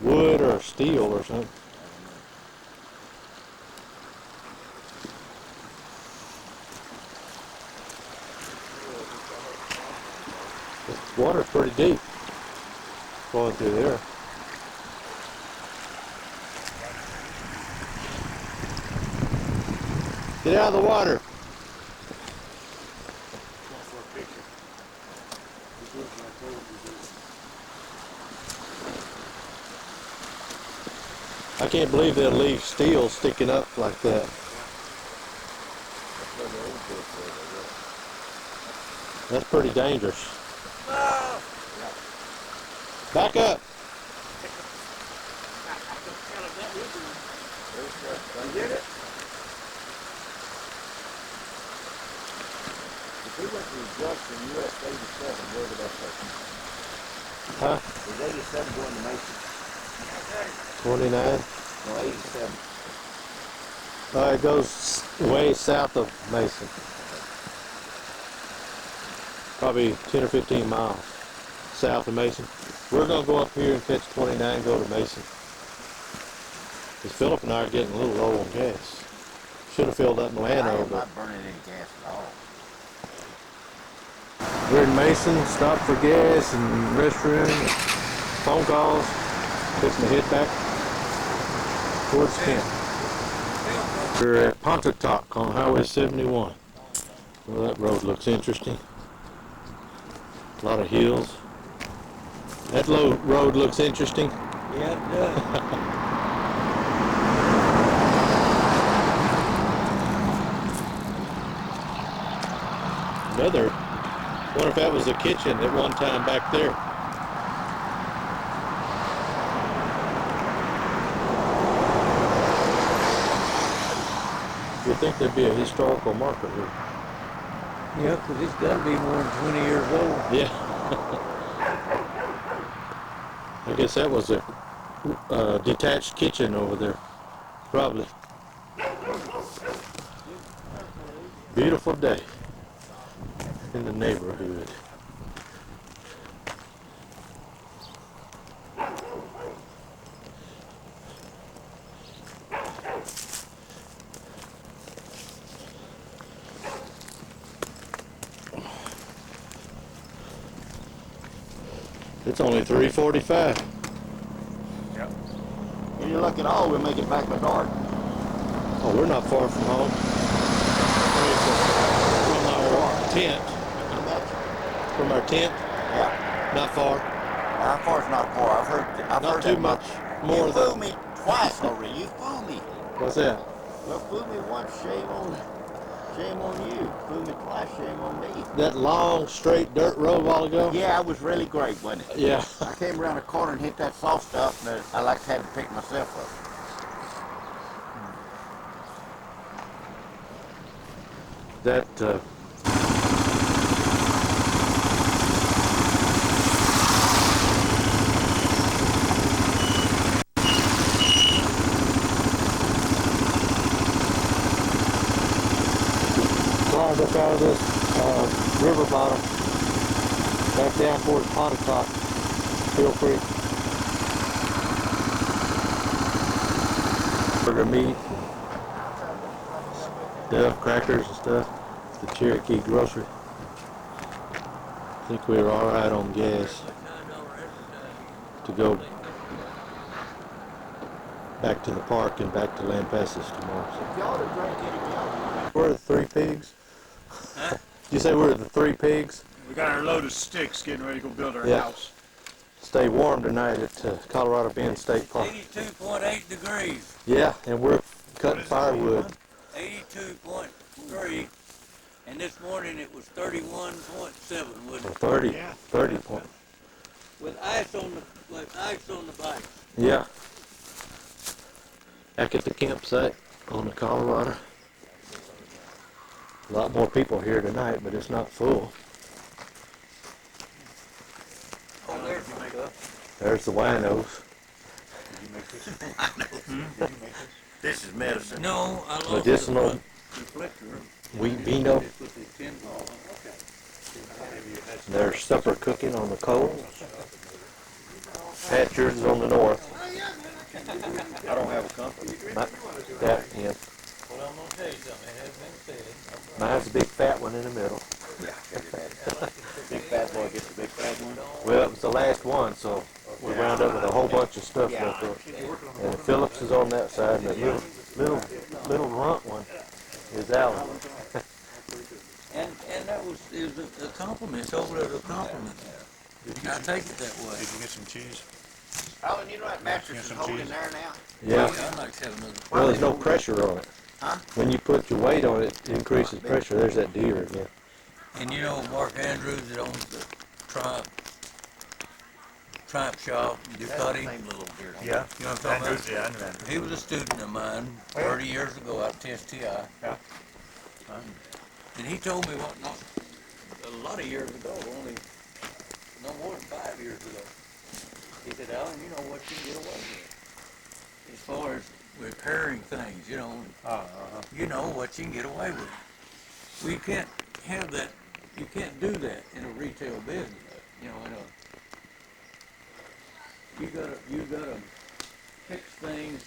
wood or steel or something. The water's pretty deep going through there. Get out of the water. I can't believe they'll leave steel sticking up like that. That's pretty dangerous. Back up. If we went to Justin, US 87, where would that take? Huh? Is 87 going to Mason? 29. No, 87. It goes way south of Mason. Probably 10 or 15 miles south of Mason. We're going to go up here and catch 29 and go to Mason. Because Philip and I are getting a little low on gas. Should have filled up in I Lano, am but not burning any gas at all. we're in Mason, stopped for gas and restroom, phone calls, fixing to head back towards camp. We're at Pontotoc on Highway 71. Well, that road looks interesting. A lot of hills. That road looks interesting. Yeah, it does. Another, wonder if that was a kitchen at one time back there. You'd think there'd be a historical marker here. Yeah, because it's got to be more than 20 years old. Yeah. I guess that was a detached kitchen over there. Probably. Beautiful day in the neighborhood. It's only 3:45. Yep. When you look at all, we'll make it back by dark. Oh, we're not far from home. From our tent. From our tent, Yeah. not far. How far is not far? I've Not heard too that much more You than. fooled me twice already. You fooled me. What's that? Well, fool me once, shame on you. Fool me twice, shame on me. That long, straight dirt road a while ago? Yeah, it was really great, wasn't it? Yeah. I came around the corner and hit that soft stuff, and I like to have to pick myself up. That, stuff out of this river bottom back down towards Pontotoc, Hill Creek. Burger meat, stuff, crackers and stuff. The Cherokee grocery. I think we were alright on gas to go back to the park and back to Lampasas tomorrow. Y'all to drink any milk? We're the Three Pigs. Huh? Did you say we're the Three Pigs? We got our load of sticks getting ready to go build our Yeah. house. Stay warm tonight at Colorado Bend State Park. 82.8 degrees. Yeah, and we're cutting firewood. 82.3. And this morning it was 31.7 with 30, Yeah. 30 point. ice on the bikes. Yeah. Back at the campsite on the Colorado. A lot more people here tonight, but it's not full. Oh, there's some stuff. There's the winos. This is medicine. No, I lost Medicinal the reflector. wheat vino. Just put the tin ball on. There's supper cooking on the coal. Pat, yours is on the north. I don't have a company. That, yeah. Well, I'm gonna tell you something. It has been said. Mine's a big fat one in the middle. Big fat boy gets the big fat one. Well, it was the last one, so we wound up with a whole bunch of stuff left over. And Phillips is on that side, and the little runt one is Alan. And that was a compliment. Told it a compliment. I take it that way. Did you get some cheese? Alan, you know that mattress is holding there now? Yeah. I'd like to have another. Well, there's no pressure on it. Huh? When you put your weight on it, it increases pressure. There's that deer again. And you know Mark Andrews that owns the Triumph shop, Ducati. Same little deer. Yeah. You know what I'm talking Andrews, about? yeah, I knew Andrews. He was a student of mine 30 years ago out at STI. Yeah. And he told me what, not a lot of years ago, only no more than 5 years ago. He said, Alan, you know what you can get away with. As far as repairing things, you know what you can get away with. We can't have that, you can't do that in a retail business. You know, you gotta fix things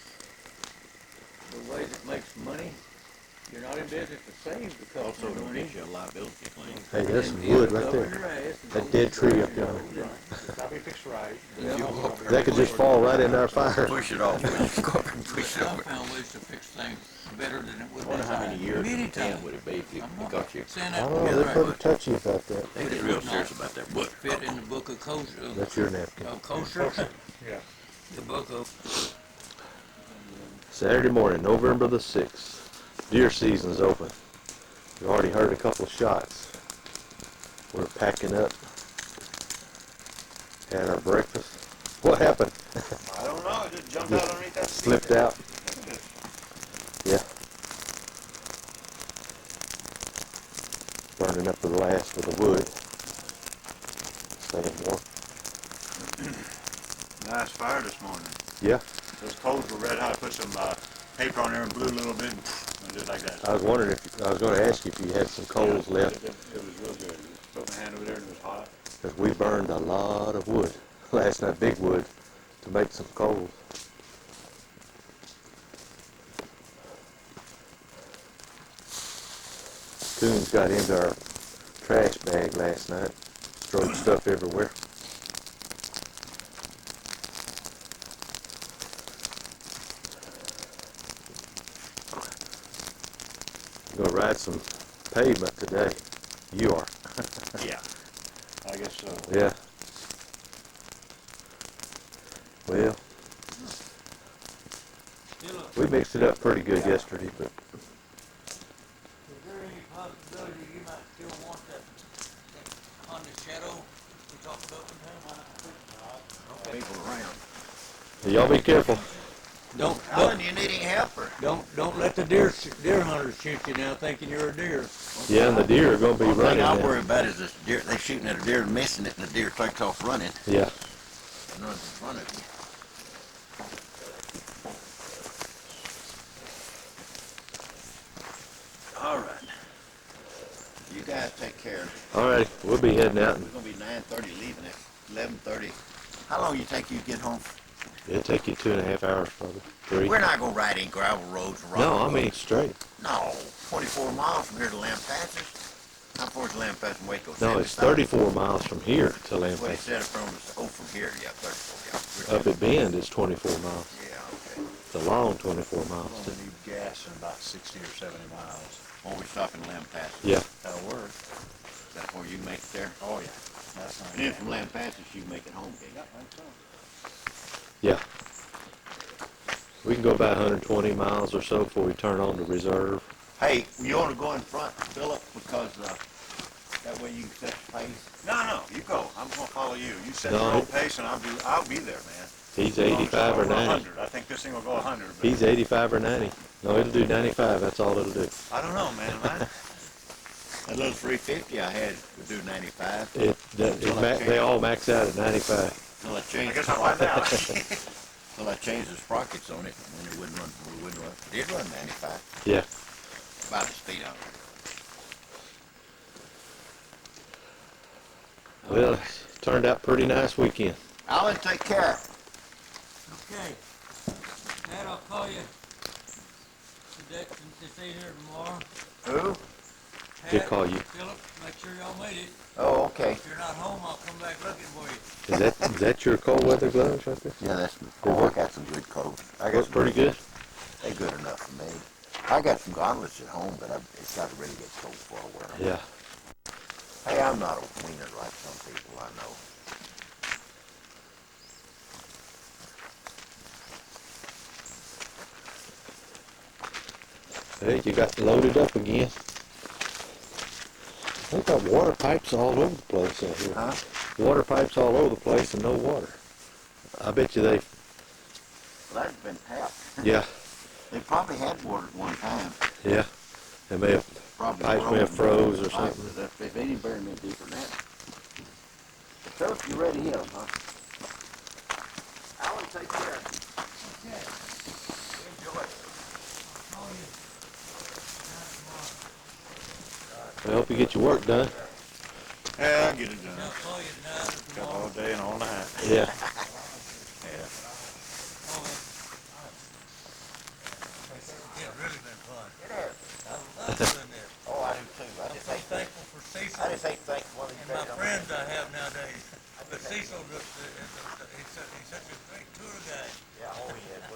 the way that makes money. You're not in business to save the customer. Also, don't get you a liability claim. Hey, there's some wood right there. That dead tree up yonder. I'll be fixed right. That could just fall right in our fire. Push it off. Push it I over. found ways to fix things better than it would I wonder how many years Many of tan times. would it be if you I'm not got you. saying I that don't know, they're pretty touchy about that. They get real serious about that book. fit in the book of kosher. That's your napkin. Kosher. Yeah. The book of. Saturday morning, November the 6th. Deer season's open. We already heard a couple of shots. We're packing up. Had our breakfast. What happened? I don't know. It just jumped out underneath that. Slipped out. Yeah. Burning up the last of the wood. Instead of more. Nice fire this morning. Yeah. Those coals were red hot. Put some paper on there and blew a little bit and just like that. I was wondering if, I was going to ask you if you had some coals left. It was real good. Put my hand over there and it was hot. Because we burned a lot of wood last night, big wood, to make some coals. Coons got into our trash bag last night, throwing stuff everywhere. Gonna ride some pavement today. You are. Yeah. I guess so. Yeah. Well, we mixed it up pretty good yesterday, but Is there any possibility you might still want that Honda Shadow we talked about one time? People around. y'all be careful. Alan, do you need any help or? Don't let the deer hunters shoot you now thinking you're a deer. Yeah, and the deer are gonna be One thing running I now. worry about is this deer. They shooting at a deer, missing it, and the deer takes off running. Yeah. And runs in front of you. All right. All right, we'll be heading out. We're gonna be 9:30 leaving at 11:30. How long you think you get home? It'll take you 2.5 hours, probably 3. We're not gonna ride any gravel roads or rock No, I roads. mean straight. No, 24 miles from here to Lampasas. How far is Lampasas and Waco? No, it's 70,000? 34 miles from here to What he Lampasas. said from here, yeah, 34. Up at Bend is 24 miles. Yeah, okay. It's a long 24 miles. We're gonna need gas in about 60 or 70 miles. Well, we stop in Lampasas. Yeah. That'll work. That's where you make it there. Oh, yeah. That's not And then from Lampasas, you make it home, can you? Yeah. We can go about 120 miles or so before we turn on the reserve. Hey, you want to go in front, Philip, because that way you can set the pace. No, you go. I'm gonna follow you. You set No, your own it- pace, and I'll be there, man. He's 85 or 90. 100. I think this thing will go 100. But He's 85 or 90. No, it'll do 95. That's all it'll do. I don't know, man. That little 350 I had would do 95. They all max out at 95. Till I I changed. guess I'll find out. Till I changed the sprockets on it, and it wouldn't run. It did run 95. Yeah. About the speed on it. Well, it's turned out pretty nice weekend. Alan, take care. Okay. Dad, I'll call you today, to stay here tomorrow. Who? He'll Pat, call you. Philip, make sure y'all made it. Oh, okay. If you're not home, I'll come back looking for you. Is that your cold weather gloves right there? Yeah, that's. Oh, I got some good clothes. I got Work some pretty good. They're good enough for me. I got some gauntlets at home, but it's got to really get cold before I wear them. Yeah. Hey, I'm not a wiener like some people I know. Hey, you got loaded up again. They got water pipes all over the place out here. Huh? Water pipes all over the place and no water. I bet you they, Well, that's been tapped. yeah, They probably had water at one time. yeah. They may have, Probably pipes may have froze or Pipe something. was up. They didn't bury me deeper than that. So if you're ready here, huh? Alan, take care. Okay. Enjoy. Call you. I hope you get your work done. Yeah, I'll get it done. I'll call you tonight or Got tomorrow. all day and all night. Yeah. Yeah. Oh, it's really been fun. It is. I love doing this. Oh, I do too. I I'm just so ain't thankful for Cecil I just ain't think one of these and my days I'm friends I have nowadays. But Cecil, he's such a great tour guide. Yeah, oh yeah.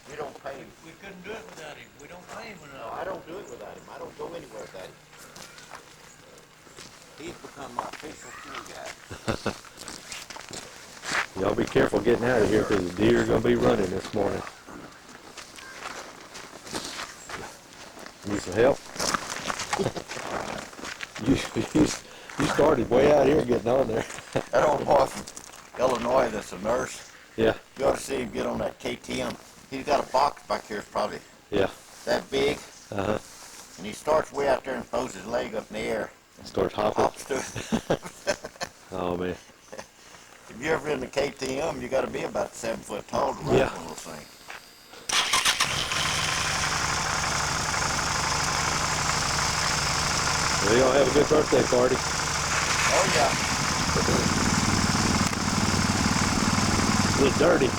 We don't pay him. We couldn't do it without him. We don't pay him No, enough. I don't do it without him. I don't go anywhere without him. He's become my official tour guide. Y'all be careful getting out of here because the deer are going to be running this morning. Need some help? you started way out here getting on there. That old boy from Illinois that's a nurse, Yeah, you ought to see him get on that KTM. He's got a box back here, it's probably yeah. that big, Uh-huh. and he starts way out there and throws his leg up in the air. Starts hopping. Hops to it. Oh, man. If you ever in the KTM, you got to be about 7 foot tall to ride Yeah. one of those things. Well, y'all have a good birthday party. Oh yeah. A little dirty.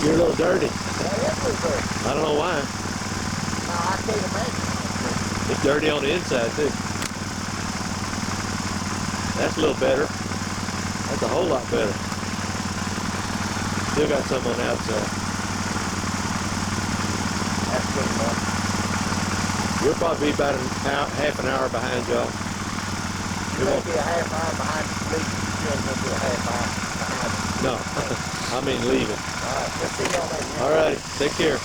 You're a little dirty. That is pretty good. I don't know why. No, I can't imagine. It's dirty on the inside, too. That's a little better. That's a whole lot better. Still got some on the outside. That's good enough. We'll probably be about half an hour behind y'all. You won't be a half hour behind the fleet. You ain't gonna be a half hour behind. No, I mean leaving. All right, let's see y'all later. All right, take care.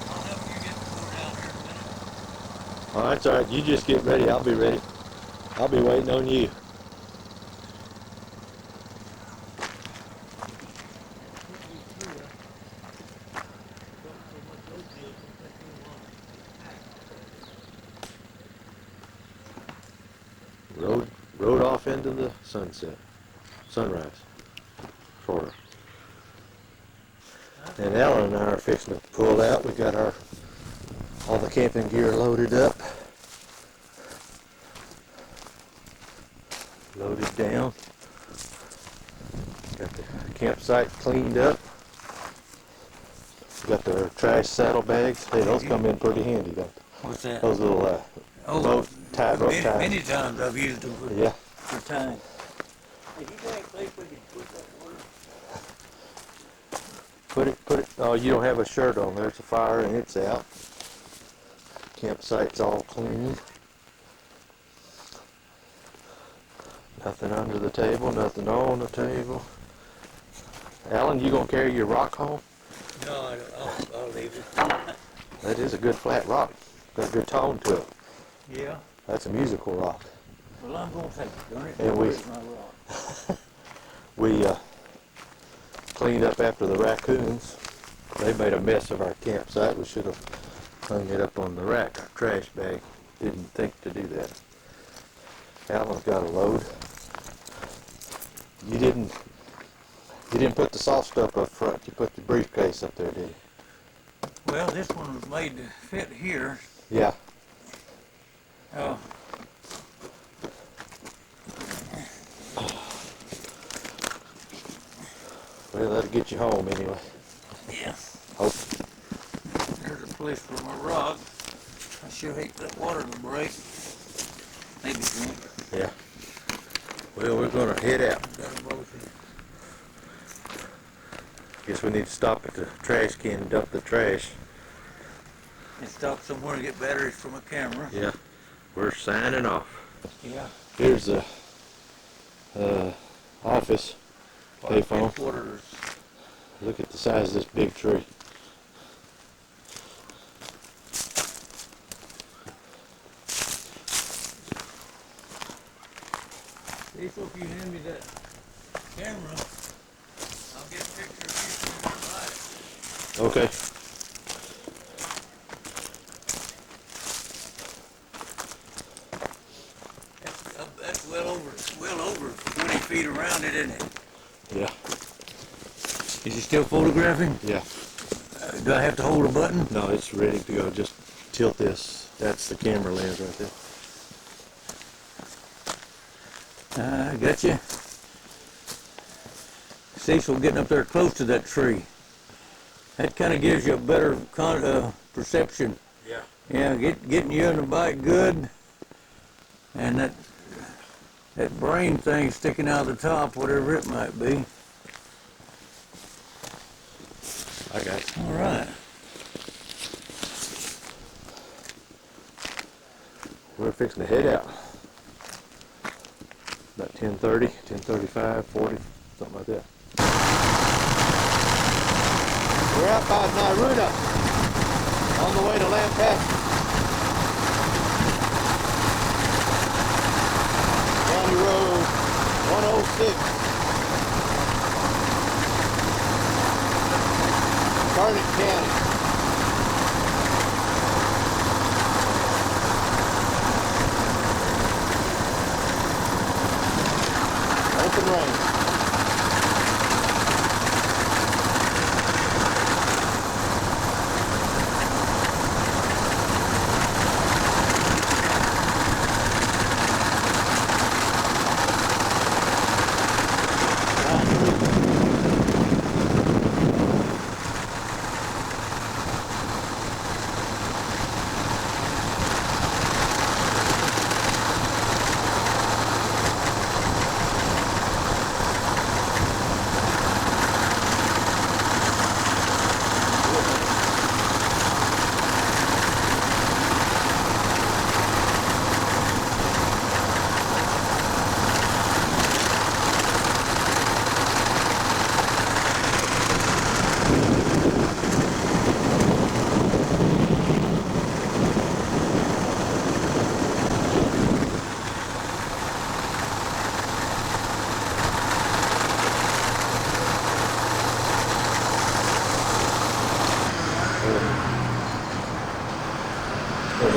I'll help you get the board out here in a minute. All right, it's all right. You just get ready. I'll be ready. I'll be waiting on you. rode off into the sunrise for her. And Alan and I are fixing to pull out. We got all the camping gear loaded up, loaded down. Got the campsite cleaned up. Got the trash saddlebags. Hey, those come in pretty handy, don't they? What's that? Those little boat ties, rope ties. Many times I've used them Yeah. for tying. Hey, you guys think we can put that water? Put it. Oh, you don't have a shirt on. There's a fire and it's out. Campsite's all clean. Nothing under the table, nothing on the table. Alan, you gonna carry your rock home? No, I'll leave it. That is a good flat rock. Got a good tone to it. Yeah. That's a musical rock. Well, I'm gonna take it, darn it. And we- Where's my rock? We cleaned up after the raccoons. They made a mess of our campsite. We should have hung it up on the rack, our trash bag. Didn't think to do that. Alan's got a load. You didn't put the soft stuff up front. You put the briefcase up there, did you? Well, this one was made to fit here. Yeah. Oh. Well, that'll get you home anyway. Yeah. Hope. There's a place for my rock. I sure hate that water to break. Maybe drink. Yeah. Well, we're gonna head out. Got them both here. Guess we need to stop at the trash can and dump the trash. And stop somewhere and get batteries for my camera. Yeah. We're signing off. Yeah. Here's the office payphone. Headquarters. Look at the size of this big tree. Cecil, if you hand me that camera, I'll get a picture of you when you ride it. Okay. That's well over 20 feet around it, isn't it? Yeah. Is he still photographing? Yeah. Do I have to hold a button? No, it's ready to go. Just tilt this. That's the camera lens right there. Gotcha. Cecil getting up there close to that tree. That kind of gives you a better perception. Yeah. Yeah, getting you in the bike good. And that brain thing sticking out the top, whatever it might be. I got it. All right. We're fixing to head out. About 10:30, 10:35, 40, something like that. We're out by Naruda on the way to Lampat. County Road 106. Garnet County. Open range.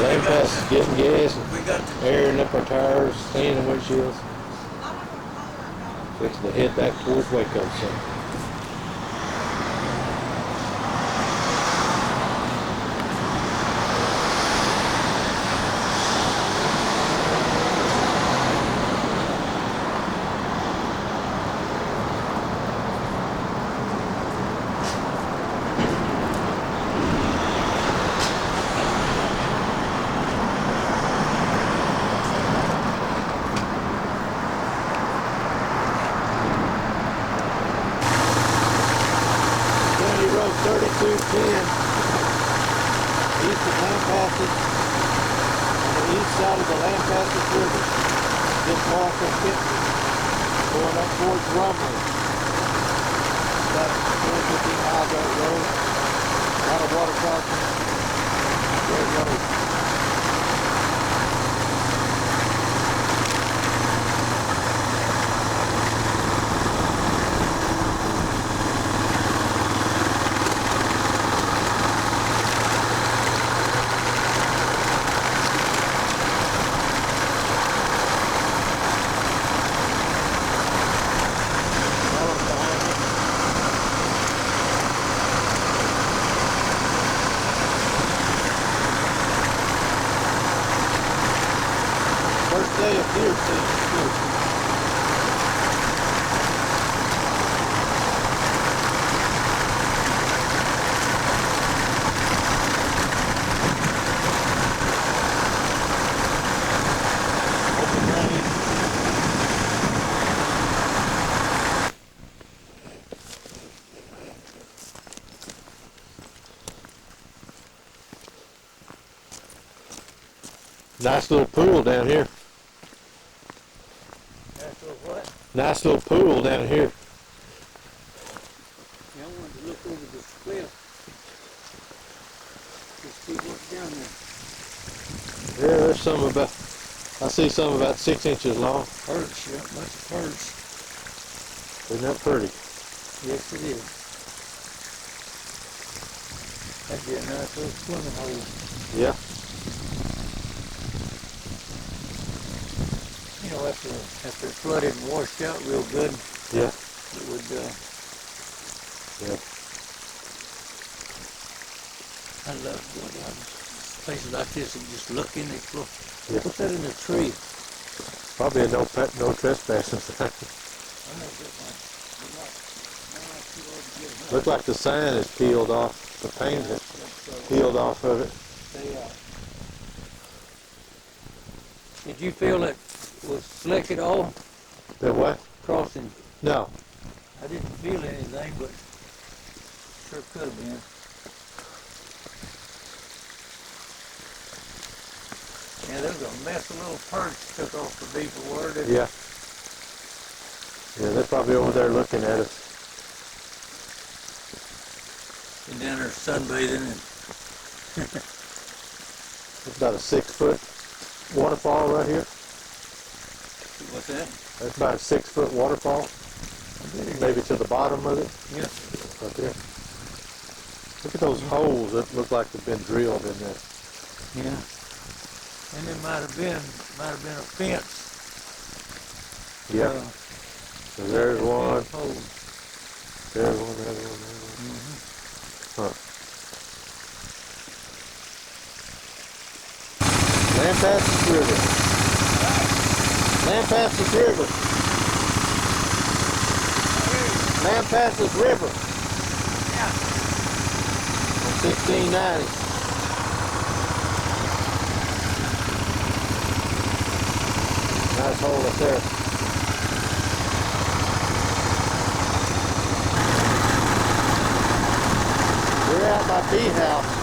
Lampat, getting gas, We got to airing up our tires, cleaning the windshields. Fixing to head back towards Waco, so. Road 3210 east of Lampasas on the east side of the Lampasas River, just north of Pittsburgh, going up towards Rumley. About 15 miles that road. A lot of water crossing. Great road. First day of deer season. Open range. Nice little pool down here. That's a what? Nice little pool down here. Yeah, I wanted to look over this cliff. Just see what's down there. Yeah, there's some about, I see some about 6 inches long. Perch, yeah, bunch of perch. Isn't that pretty? Yes, it is. That'd be a nice little swimming hole. Yeah. You know, after it flooded and washed out real good, Yeah. it would, Yeah. I love going down places like this and just look in it. Look. Yeah. What's that in the tree? Probably a no trespassing sign. Look like the sign is peeled off. The paint is peeled off of it. Did you feel it was slick at all The what? crossing? No. I didn't feel anything, but sure could have been. Yeah, there was a mess of little perch took off the deeper water. Yeah. Yeah, they're probably over there looking at us. And down there sunbathing and It's about a 6-foot waterfall right here. what's that? That's about a 6-foot waterfall. Maybe to the bottom of it. Yeah. Right there. Look at those holes that look like they've been drilled in there. Yeah. And it might have been a fence. Yeah. So there's one. Hole. There's one, there's one, there's one. Huh. Lampasas River. Lampasas River. Lampasas River. Yeah. 1690. Nice hole up there. We're at my bee house.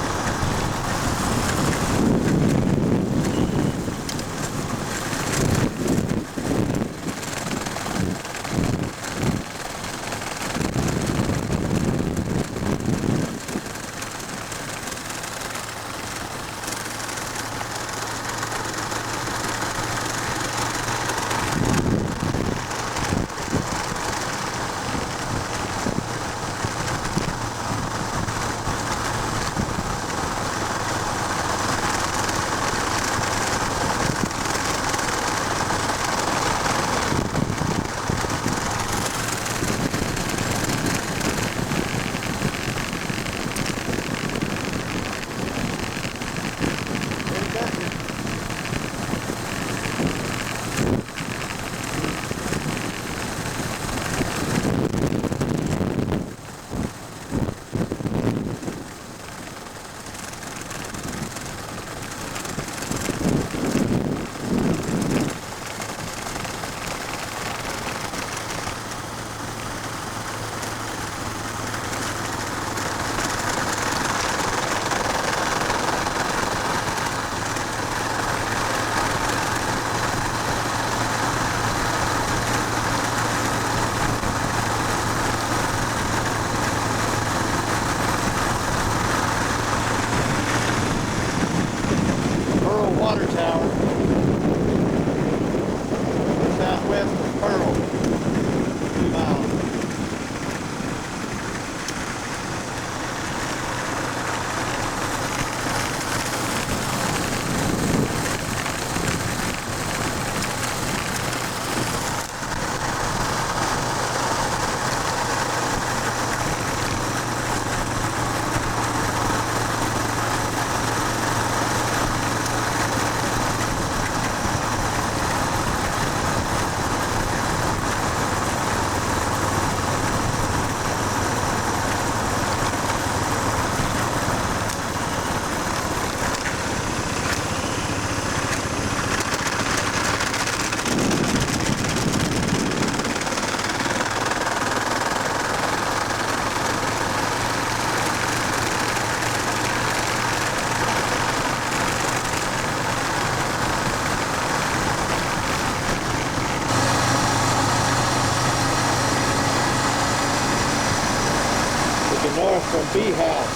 RV house.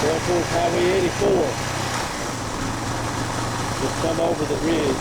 Going towards Highway 84. Just come over the ridge.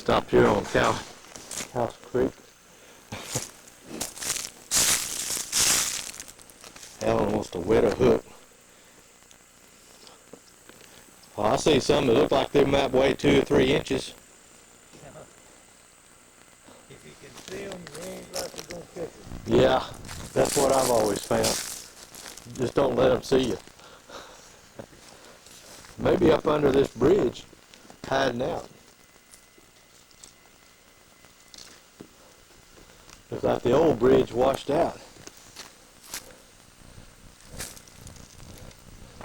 Stopped here on House Creek. Alan wants to wet a hook. Well, I see some that look like they might weigh 2 or 3 inches. If you can see them, you ain't likely gonna catch them. Yeah, that's what I've always found. Just don't let them see you. Maybe up under this bridge, hiding out. Looks like the old bridge washed out.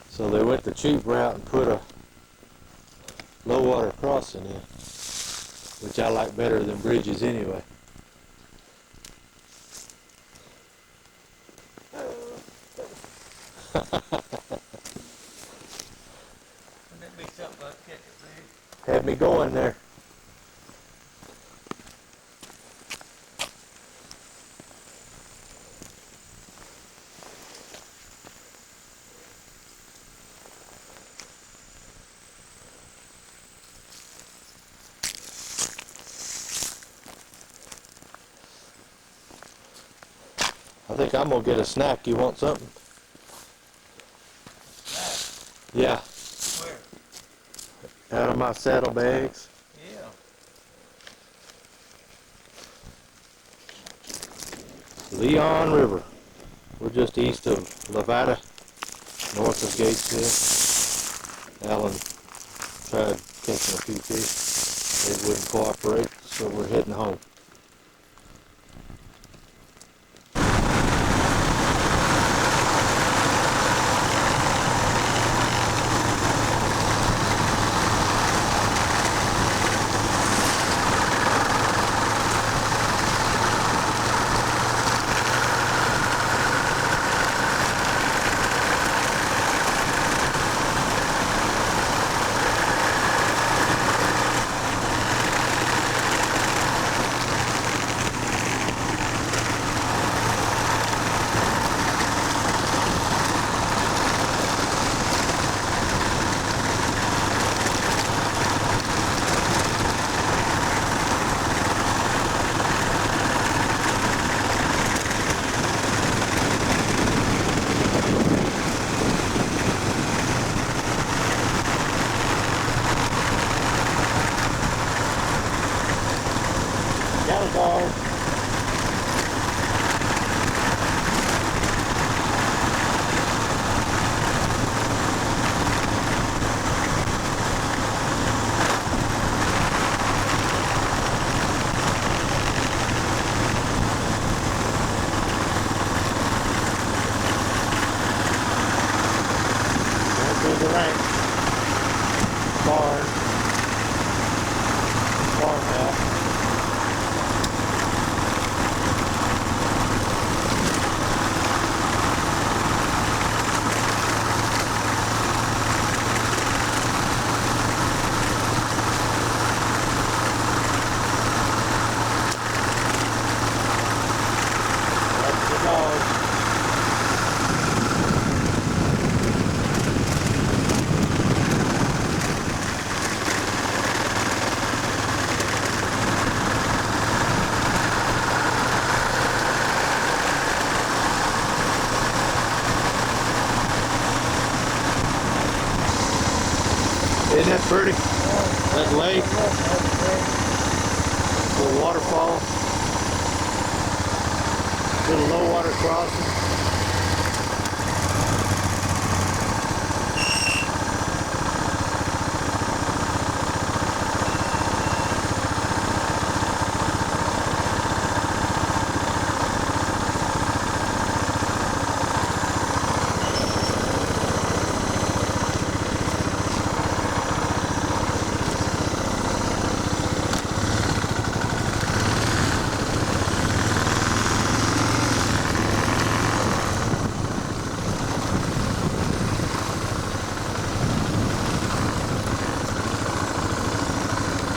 So they went the cheap route and put a low water crossing in, which I like better than bridges anyway. Wouldn't that be something I'd catch a fish? Had me going there. I think I'm gonna get a snack. You want something? Yeah, Where? out of my saddlebags. Yeah. Leon River. We're just east of Levada, north of Gatesville. Alan tried catching a few fish. They wouldn't cooperate, so we're heading home. log. There's the ranch, barn, farmhouse. That's the dog. Isn't that pretty? That lake, little waterfall, little low water crossing.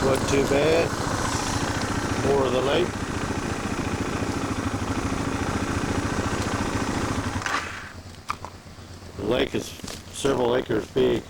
Wasn't too bad. More of the lake. The lake is several acres big.